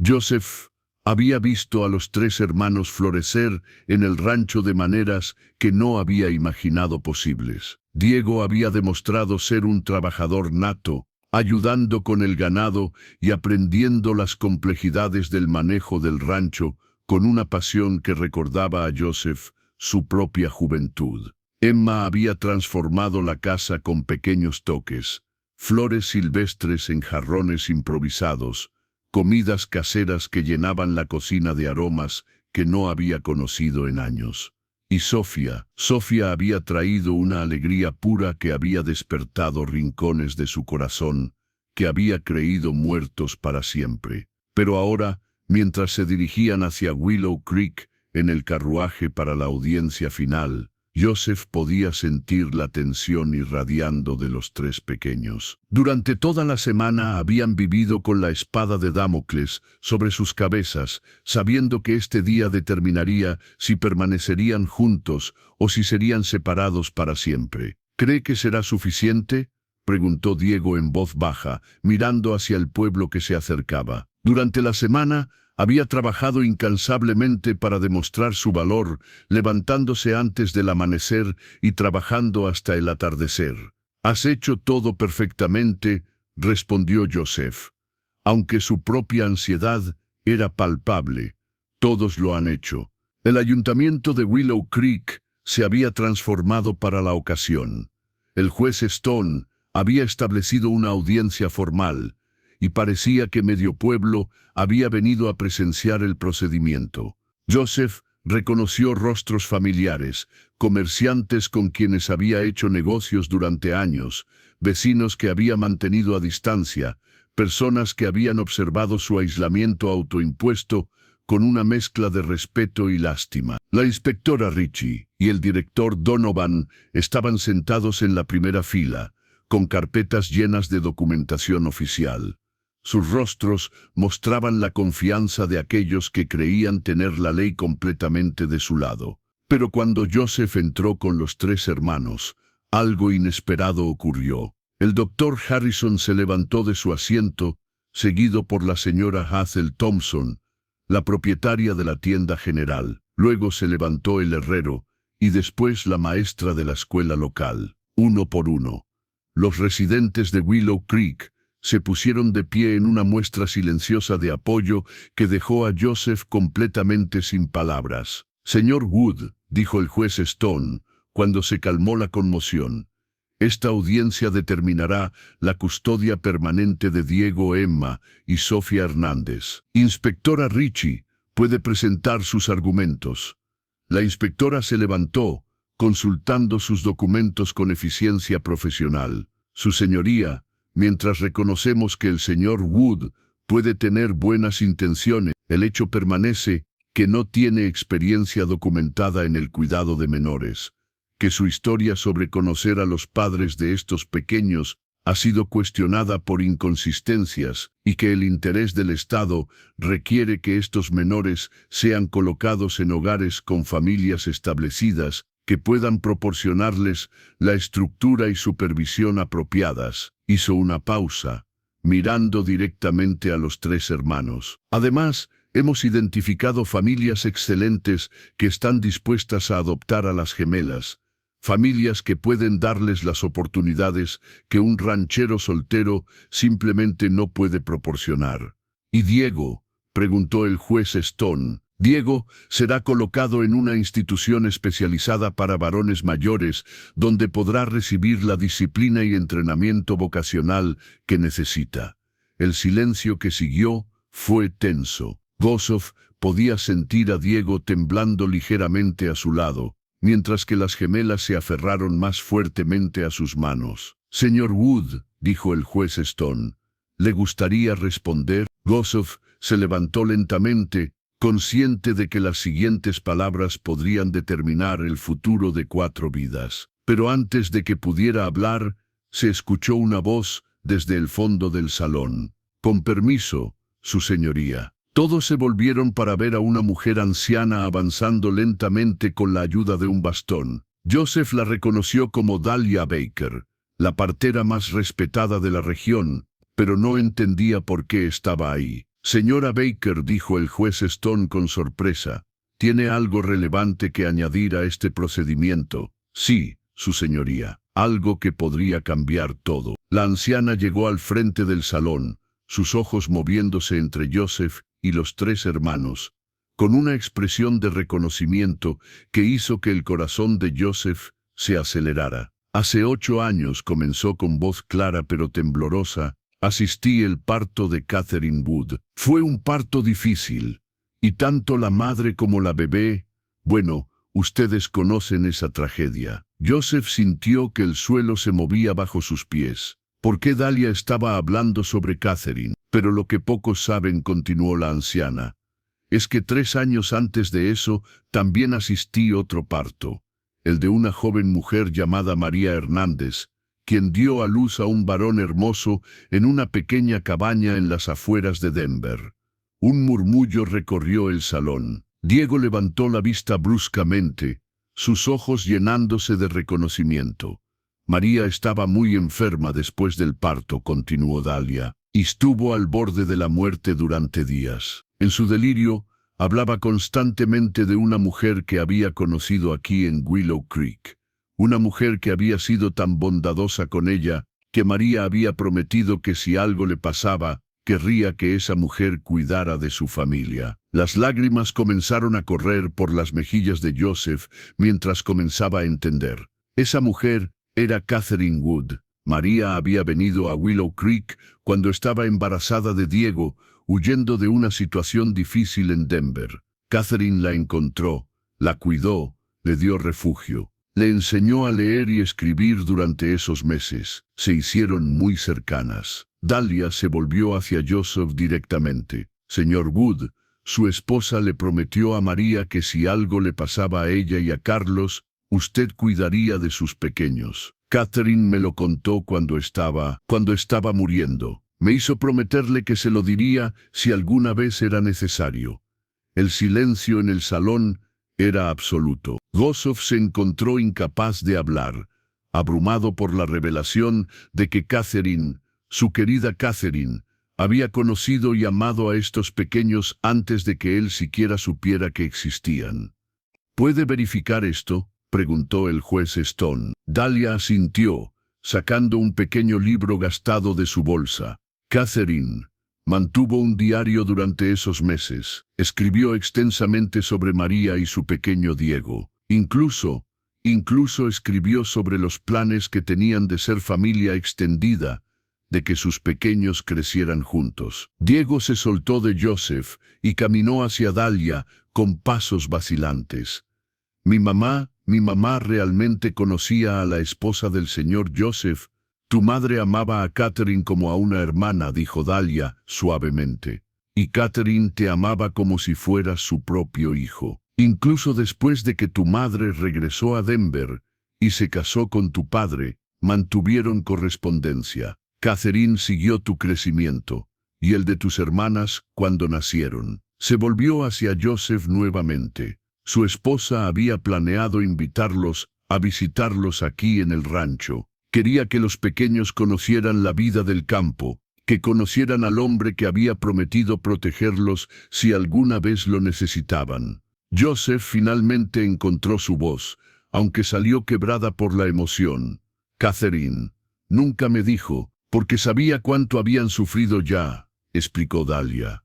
Joseph había visto a los tres hermanos florecer en el rancho de maneras que no había imaginado posibles. Diego había demostrado ser un trabajador nato, ayudando con el ganado y aprendiendo las complejidades del manejo del rancho con una pasión que recordaba a Joseph su propia juventud. Emma había transformado la casa con pequeños toques, flores silvestres en jarrones improvisados, comidas caseras que llenaban la cocina de aromas que no había conocido en años. Y Sofía había traído una alegría pura que había despertado rincones de su corazón, que había creído muertos para siempre. Pero ahora, mientras se dirigían hacia Willow Creek, en el carruaje para la audiencia final, Joseph podía sentir la tensión irradiando de los tres pequeños. Durante toda la semana habían vivido con la espada de Damocles sobre sus cabezas, sabiendo que este día determinaría si permanecerían juntos o si serían separados para siempre. ¿Cree que será suficiente?, preguntó Diego en voz baja, mirando hacia el pueblo que se acercaba. Durante la semana había trabajado incansablemente para demostrar su valor, levantándose antes del amanecer y trabajando hasta el atardecer. «Has hecho todo perfectamente», respondió Joseph. Aunque su propia ansiedad era palpable, todos lo han hecho. El ayuntamiento de Willow Creek se había transformado para la ocasión. El juez Stone había establecido una audiencia formal, y parecía que medio pueblo había venido a presenciar el procedimiento. Joseph reconoció rostros familiares, comerciantes con quienes había hecho negocios durante años, vecinos que había mantenido a distancia, personas que habían observado su aislamiento autoimpuesto con una mezcla de respeto y lástima. La inspectora Ritchie y el director Donovan estaban sentados en la primera fila, con carpetas llenas de documentación oficial. Sus rostros mostraban la confianza de aquellos que creían tener la ley completamente de su lado. Pero cuando Joseph entró con los tres hermanos, algo inesperado ocurrió. El doctor Harrison se levantó de su asiento, seguido por la señora Hazel Thompson, la propietaria de la tienda general. Luego se levantó el herrero, y después la maestra de la escuela local. Uno por uno, los residentes de Willow Creek se pusieron de pie en una muestra silenciosa de apoyo que dejó a Joseph completamente sin palabras. «Señor Wood», dijo el juez Stone, cuando se calmó la conmoción, «esta audiencia determinará la custodia permanente de Diego, Emma y Sofía Hernández. Inspectora Ritchie, puede presentar sus argumentos». La inspectora se levantó, consultando sus documentos con eficiencia profesional. «Su señoría, mientras reconocemos que el señor Wood puede tener buenas intenciones, el hecho permanece que no tiene experiencia documentada en el cuidado de menores, que su historia sobre conocer a los padres de estos pequeños ha sido cuestionada por inconsistencias y que el interés del Estado requiere que estos menores sean colocados en hogares con familias establecidas que puedan proporcionarles la estructura y supervisión apropiadas. Hizo una pausa, mirando directamente a los tres hermanos. Además, hemos identificado familias excelentes que están dispuestas a adoptar a las gemelas, familias que pueden darles las oportunidades que un ranchero soltero simplemente no puede proporcionar. ¿Y Diego?, preguntó el juez Stone. Diego será colocado en una institución especializada para varones mayores, donde podrá recibir la disciplina y entrenamiento vocacional que necesita. El silencio que siguió fue tenso. Gossoff podía sentir a Diego temblando ligeramente a su lado, mientras que las gemelas se aferraron más fuertemente a sus manos. «Señor Wood», dijo el juez Stone, «¿le gustaría responder?» Gossoff se levantó lentamente, consciente de que las siguientes palabras podrían determinar el futuro de 4 vidas. Pero antes de que pudiera hablar, se escuchó una voz desde el fondo del salón. «Con permiso, su señoría». Todos se volvieron para ver a una mujer anciana avanzando lentamente con la ayuda de un bastón. Joseph la reconoció como Dahlia Baker, la partera más respetada de la región, pero no entendía por qué estaba ahí. «Señora Baker», dijo el juez Stone con sorpresa, «¿tiene algo relevante que añadir a este procedimiento?» «Sí, su señoría, algo que podría cambiar todo». La anciana llegó al frente del salón, sus ojos moviéndose entre Joseph y los 3 hermanos, con una expresión de reconocimiento que hizo que el corazón de Joseph se acelerara. «Hace 8 años», comenzó con voz clara pero temblorosa, «asistí al parto de Catherine Wood. Fue un parto difícil, y tanto la madre como la bebé, bueno, ustedes conocen esa tragedia». Joseph sintió que el suelo se movía bajo sus pies. ¿Por qué Dahlia estaba hablando sobre Catherine? Pero lo que pocos saben, continuó la anciana, es que 3 años antes de eso también asistí a otro parto, el de una joven mujer llamada María Hernández, quien dio a luz a un varón hermoso en una pequeña cabaña en las afueras de Denver. Un murmullo recorrió el salón. Diego levantó la vista bruscamente, sus ojos llenándose de reconocimiento. «María estaba muy enferma después del parto», continuó Dahlia, «y estuvo al borde de la muerte durante días. En su delirio, hablaba constantemente de una mujer que había conocido aquí en Willow Creek. Una mujer que había sido tan bondadosa con ella, que María había prometido que si algo le pasaba, querría que esa mujer cuidara de su familia». Las lágrimas comenzaron a correr por las mejillas de Joseph mientras comenzaba a entender. Esa mujer era Catherine Wood. María había venido a Willow Creek cuando estaba embarazada de Diego, huyendo de una situación difícil en Denver. Catherine la encontró, la cuidó, le dio refugio. Le enseñó a leer y escribir durante esos meses. Se hicieron muy cercanas. Dahlia se volvió hacia Joseph directamente. «Señor Wood, su esposa le prometió a María que si algo le pasaba a ella y a Carlos, usted cuidaría de sus pequeños. Catherine me lo contó cuando estaba muriendo. Me hizo prometerle que se lo diría si alguna vez era necesario». El silencio en el salón era absoluto. Gossoff se encontró incapaz de hablar, abrumado por la revelación de que Catherine, su querida Catherine, había conocido y amado a estos pequeños antes de que él siquiera supiera que existían. «¿Puede verificar esto?», preguntó el juez Stone. Dahlia asintió, sacando un pequeño libro gastado de su bolsa. Catherine mantuvo un diario durante esos meses. Escribió extensamente sobre María y su pequeño Diego. Incluso escribió sobre los planes que tenían de ser familia extendida, de que sus pequeños crecieran juntos. Diego se soltó de Joseph y caminó hacia Dahlia con pasos vacilantes. Mi mamá realmente conocía a la esposa del señor Joseph. Tu madre amaba a Catherine como a una hermana», dijo Dahlia suavemente. «Y Catherine te amaba como si fueras su propio hijo. Incluso después de que tu madre regresó a Denver y se casó con tu padre, mantuvieron correspondencia. Catherine siguió tu crecimiento, y el de tus hermanas cuando nacieron». Se volvió hacia Joseph nuevamente. Su esposa había planeado invitarlos a visitarlos aquí en el rancho. Quería que los pequeños conocieran la vida del campo, que conocieran al hombre que había prometido protegerlos si alguna vez lo necesitaban. Joseph finalmente encontró su voz, aunque salió quebrada por la emoción. Catherine nunca me dijo, porque sabía cuánto habían sufrido ya, explicó Dahlia.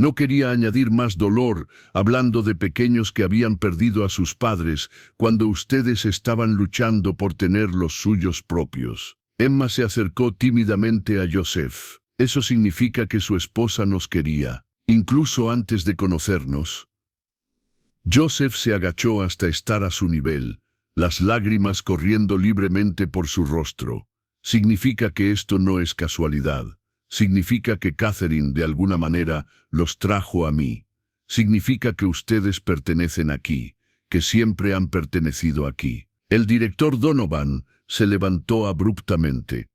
No quería añadir más dolor, hablando de pequeños que habían perdido a sus padres cuando ustedes estaban luchando por tener los suyos propios. Emma se acercó tímidamente a Joseph. Eso significa que su esposa nos quería, incluso antes de conocernos. Joseph se agachó hasta estar a su nivel, las lágrimas corriendo libremente por su rostro. Significa que esto no es casualidad. Significa que Catherine, de alguna manera, los trajo a mí. Significa que ustedes pertenecen aquí, que siempre han pertenecido aquí. El director Donovan se levantó abruptamente.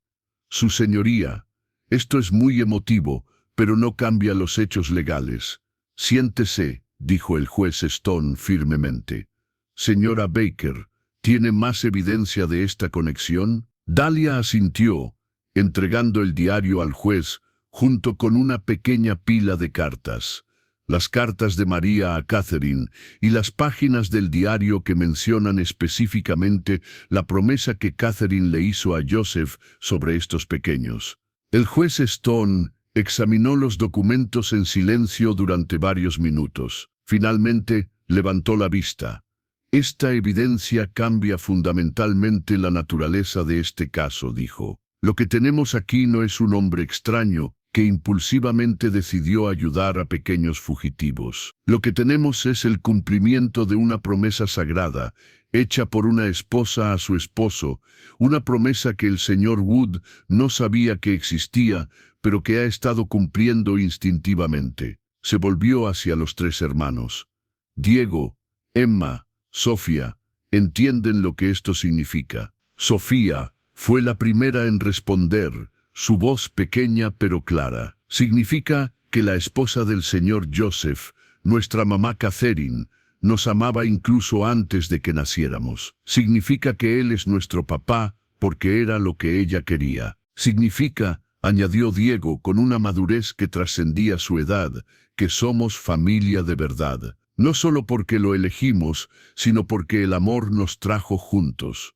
Su señoría, esto es muy emotivo, pero no cambia los hechos legales. Siéntese, dijo el juez Stone firmemente. Señora Baker, ¿tiene más evidencia de esta conexión? Dahlia asintió, entregando el diario al juez, junto con una pequeña pila de cartas. Las cartas de María a Catherine y las páginas del diario que mencionan específicamente la promesa que Catherine le hizo a Joseph sobre estos pequeños. El juez Stone examinó los documentos en silencio durante varios minutos. Finalmente, levantó la vista. Esta evidencia cambia fundamentalmente la naturaleza de este caso, dijo. Lo que tenemos aquí no es un hombre extraño que impulsivamente decidió ayudar a pequeños fugitivos. Lo que tenemos es el cumplimiento de una promesa sagrada, hecha por una esposa a su esposo, una promesa que el señor Wood no sabía que existía, pero que ha estado cumpliendo instintivamente. Se volvió hacia los tres hermanos. Diego, Emma, Sofía, ¿entienden lo que esto significa? Sofía fue la primera en responder, su voz pequeña pero clara. Significa que la esposa del señor Joseph, nuestra mamá Catherine, nos amaba incluso antes de que naciéramos. Significa que él es nuestro papá porque era lo que ella quería. Significa, añadió Diego con una madurez que trascendía su edad, que somos familia de verdad. No solo porque lo elegimos, sino porque el amor nos trajo juntos.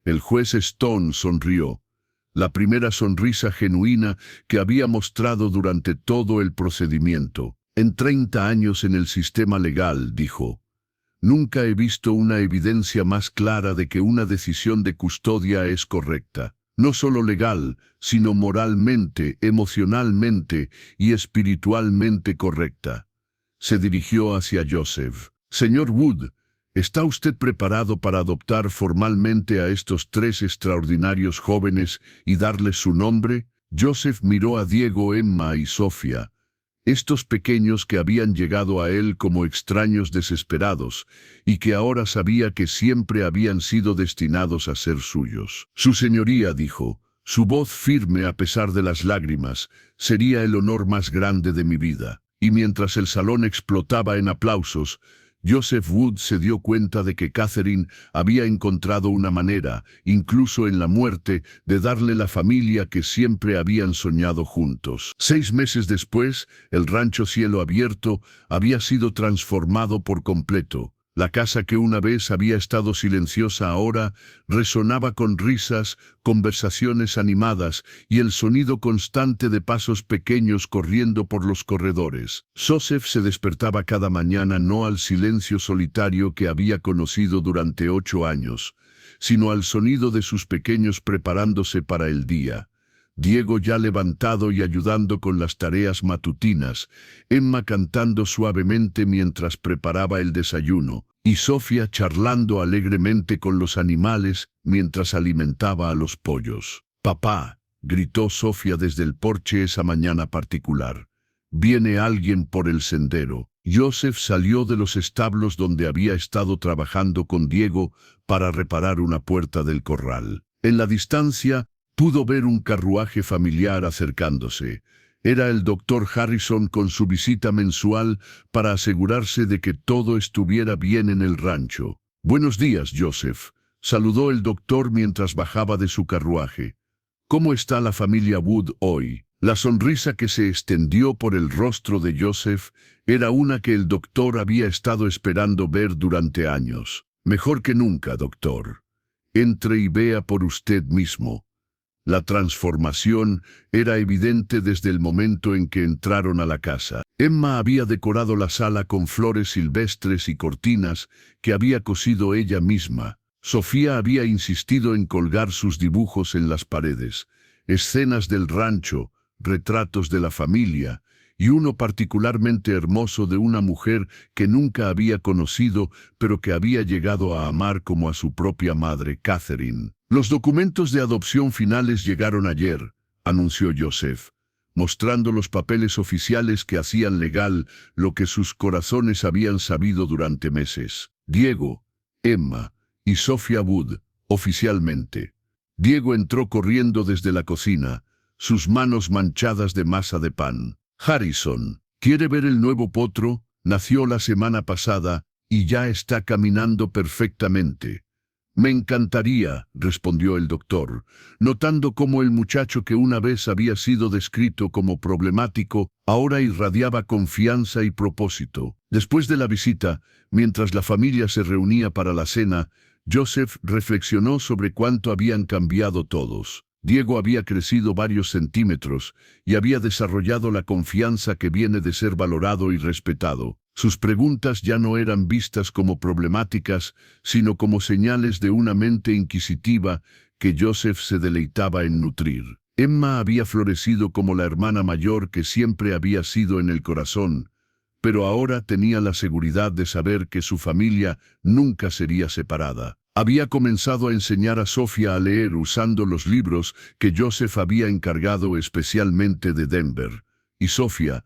El juez Stone sonrió, la primera sonrisa genuina que había mostrado durante todo el procedimiento. En 30 años en el sistema legal, dijo, nunca he visto una evidencia más clara de que una decisión de custodia es correcta. No solo legal, sino moralmente, emocionalmente y espiritualmente correcta. Se dirigió hacia Joseph. Señor Wood, ¿está usted preparado para adoptar formalmente a estos tres extraordinarios jóvenes y darles su nombre? Joseph miró a Diego, Emma y Sofía, estos pequeños que habían llegado a él como extraños desesperados y que ahora sabía que siempre habían sido destinados a ser suyos. Su señoría, dijo, su voz firme a pesar de las lágrimas, sería el honor más grande de mi vida. Y mientras el salón explotaba en aplausos, Joseph Wood se dio cuenta de que Catherine había encontrado una manera, incluso en la muerte, de darle la familia que siempre habían soñado juntos. 6 meses después, el rancho Cielo Abierto había sido transformado por completo. La casa que una vez había estado silenciosa ahora resonaba con risas, conversaciones animadas y el sonido constante de pasos pequeños corriendo por los corredores. Joseph se despertaba cada mañana no al silencio solitario que había conocido durante 8 años, sino al sonido de sus pequeños preparándose para el día. Diego ya levantado y ayudando con las tareas matutinas, Emma cantando suavemente mientras preparaba el desayuno, y Sofía charlando alegremente con los animales mientras alimentaba a los pollos. «Papá», gritó Sofía desde el porche esa mañana particular. «Viene alguien por el sendero». Joseph salió de los establos donde había estado trabajando con Diego para reparar una puerta del corral. En la distancia, pudo ver un carruaje familiar acercándose. Era el doctor Harrison con su visita mensual para asegurarse de que todo estuviera bien en el rancho. «Buenos días, Joseph», saludó el doctor mientras bajaba de su carruaje. «¿Cómo está la familia Wood hoy?» La sonrisa que se extendió por el rostro de Joseph era una que el doctor había estado esperando ver durante años. «Mejor que nunca, doctor. Entre y vea por usted mismo». La transformación era evidente desde el momento en que entraron a la casa. Emma había decorado la sala con flores silvestres y cortinas que había cosido ella misma. Sofía había insistido en colgar sus dibujos en las paredes, escenas del rancho, retratos de la familia, y uno particularmente hermoso de una mujer que nunca había conocido, pero que había llegado a amar como a su propia madre, Catherine. «Los documentos de adopción finales llegaron ayer», anunció Joseph, mostrando los papeles oficiales que hacían legal lo que sus corazones habían sabido durante meses. «Diego, Emma y Sophia Wood, oficialmente». Diego entró corriendo desde la cocina, sus manos manchadas de masa de pan. «Harrison, ¿quiere ver el nuevo potro? Nació la semana pasada y ya está caminando perfectamente». «Me encantaría», respondió el doctor, notando cómo el muchacho que una vez había sido descrito como problemático, ahora irradiaba confianza y propósito. Después de la visita, mientras la familia se reunía para la cena, Joseph reflexionó sobre cuánto habían cambiado todos. Diego había crecido varios centímetros y había desarrollado la confianza que viene de ser valorado y respetado. Sus preguntas ya no eran vistas como problemáticas, sino como señales de una mente inquisitiva que Joseph se deleitaba en nutrir. Emma había florecido como la hermana mayor que siempre había sido en el corazón, pero ahora tenía la seguridad de saber que su familia nunca sería separada. Había comenzado a enseñar a Sofía a leer usando los libros que Joseph había encargado especialmente de Denver. Y Sofía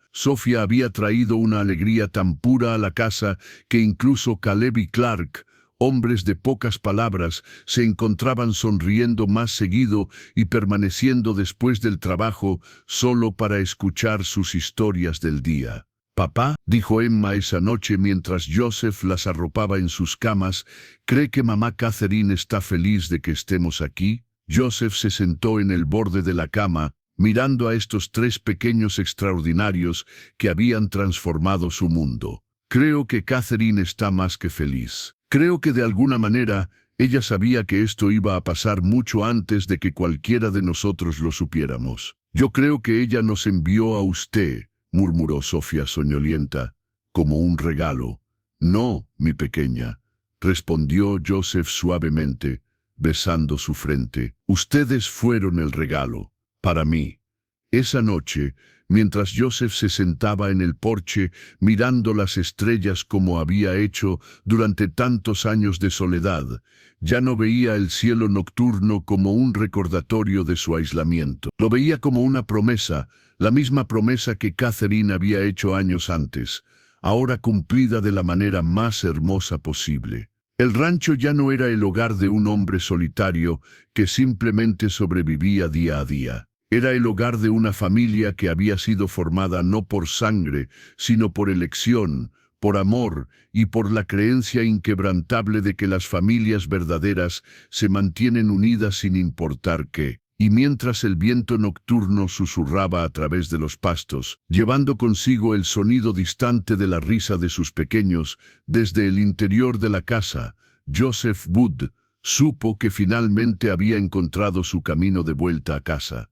había traído una alegría tan pura a la casa que incluso Caleb y Clark, hombres de pocas palabras, se encontraban sonriendo más seguido y permaneciendo después del trabajo solo para escuchar sus historias del día. «Papá», dijo Emma esa noche mientras Joseph las arropaba en sus camas, «¿cree que mamá Catherine está feliz de que estemos aquí?» Joseph se sentó en el borde de la cama, mirando a estos tres pequeños extraordinarios que habían transformado su mundo. «Creo que Catherine está más que feliz. Creo que de alguna manera ella sabía que esto iba a pasar mucho antes de que cualquiera de nosotros lo supiéramos. Yo creo que ella nos envió a usted», murmuró Sofía soñolienta, «como un regalo». «No, mi pequeña», respondió Joseph suavemente, besando su frente. «Ustedes fueron el regalo, para mí». Esa noche, mientras Joseph se sentaba en el porche mirando las estrellas como había hecho durante tantos años de soledad, ya no veía el cielo nocturno como un recordatorio de su aislamiento. Lo veía como una promesa, la misma promesa que Catherine había hecho años antes, ahora cumplida de la manera más hermosa posible. El rancho ya no era el hogar de un hombre solitario que simplemente sobrevivía día a día. Era el hogar de una familia que había sido formada no por sangre, sino por elección, por amor y por la creencia inquebrantable de que las familias verdaderas se mantienen unidas sin importar qué. Y mientras el viento nocturno susurraba a través de los pastos, llevando consigo el sonido distante de la risa de sus pequeños, desde el interior de la casa, Joseph Wood supo que finalmente había encontrado su camino de vuelta a casa.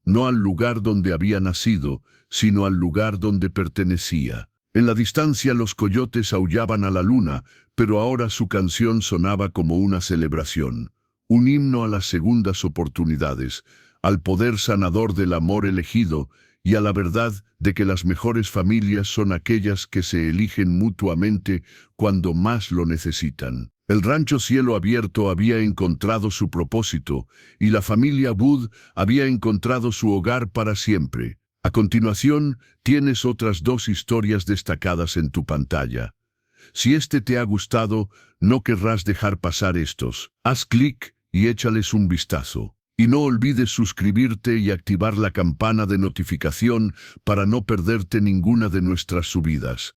No al lugar donde había nacido, sino al lugar donde pertenecía. En la distancia los coyotes aullaban a la luna, pero ahora su canción sonaba como una celebración, un himno a las segundas oportunidades, al poder sanador del amor elegido y a la verdad de que las mejores familias son aquellas que se eligen mutuamente cuando más lo necesitan. El rancho Cielo Abierto había encontrado su propósito y la familia Wood había encontrado su hogar para siempre. A continuación, tienes otras dos historias destacadas en tu pantalla. Si este te ha gustado, no querrás dejar pasar estos. Haz clic y échales un vistazo. Y no olvides suscribirte y activar la campana de notificación para no perderte ninguna de nuestras subidas.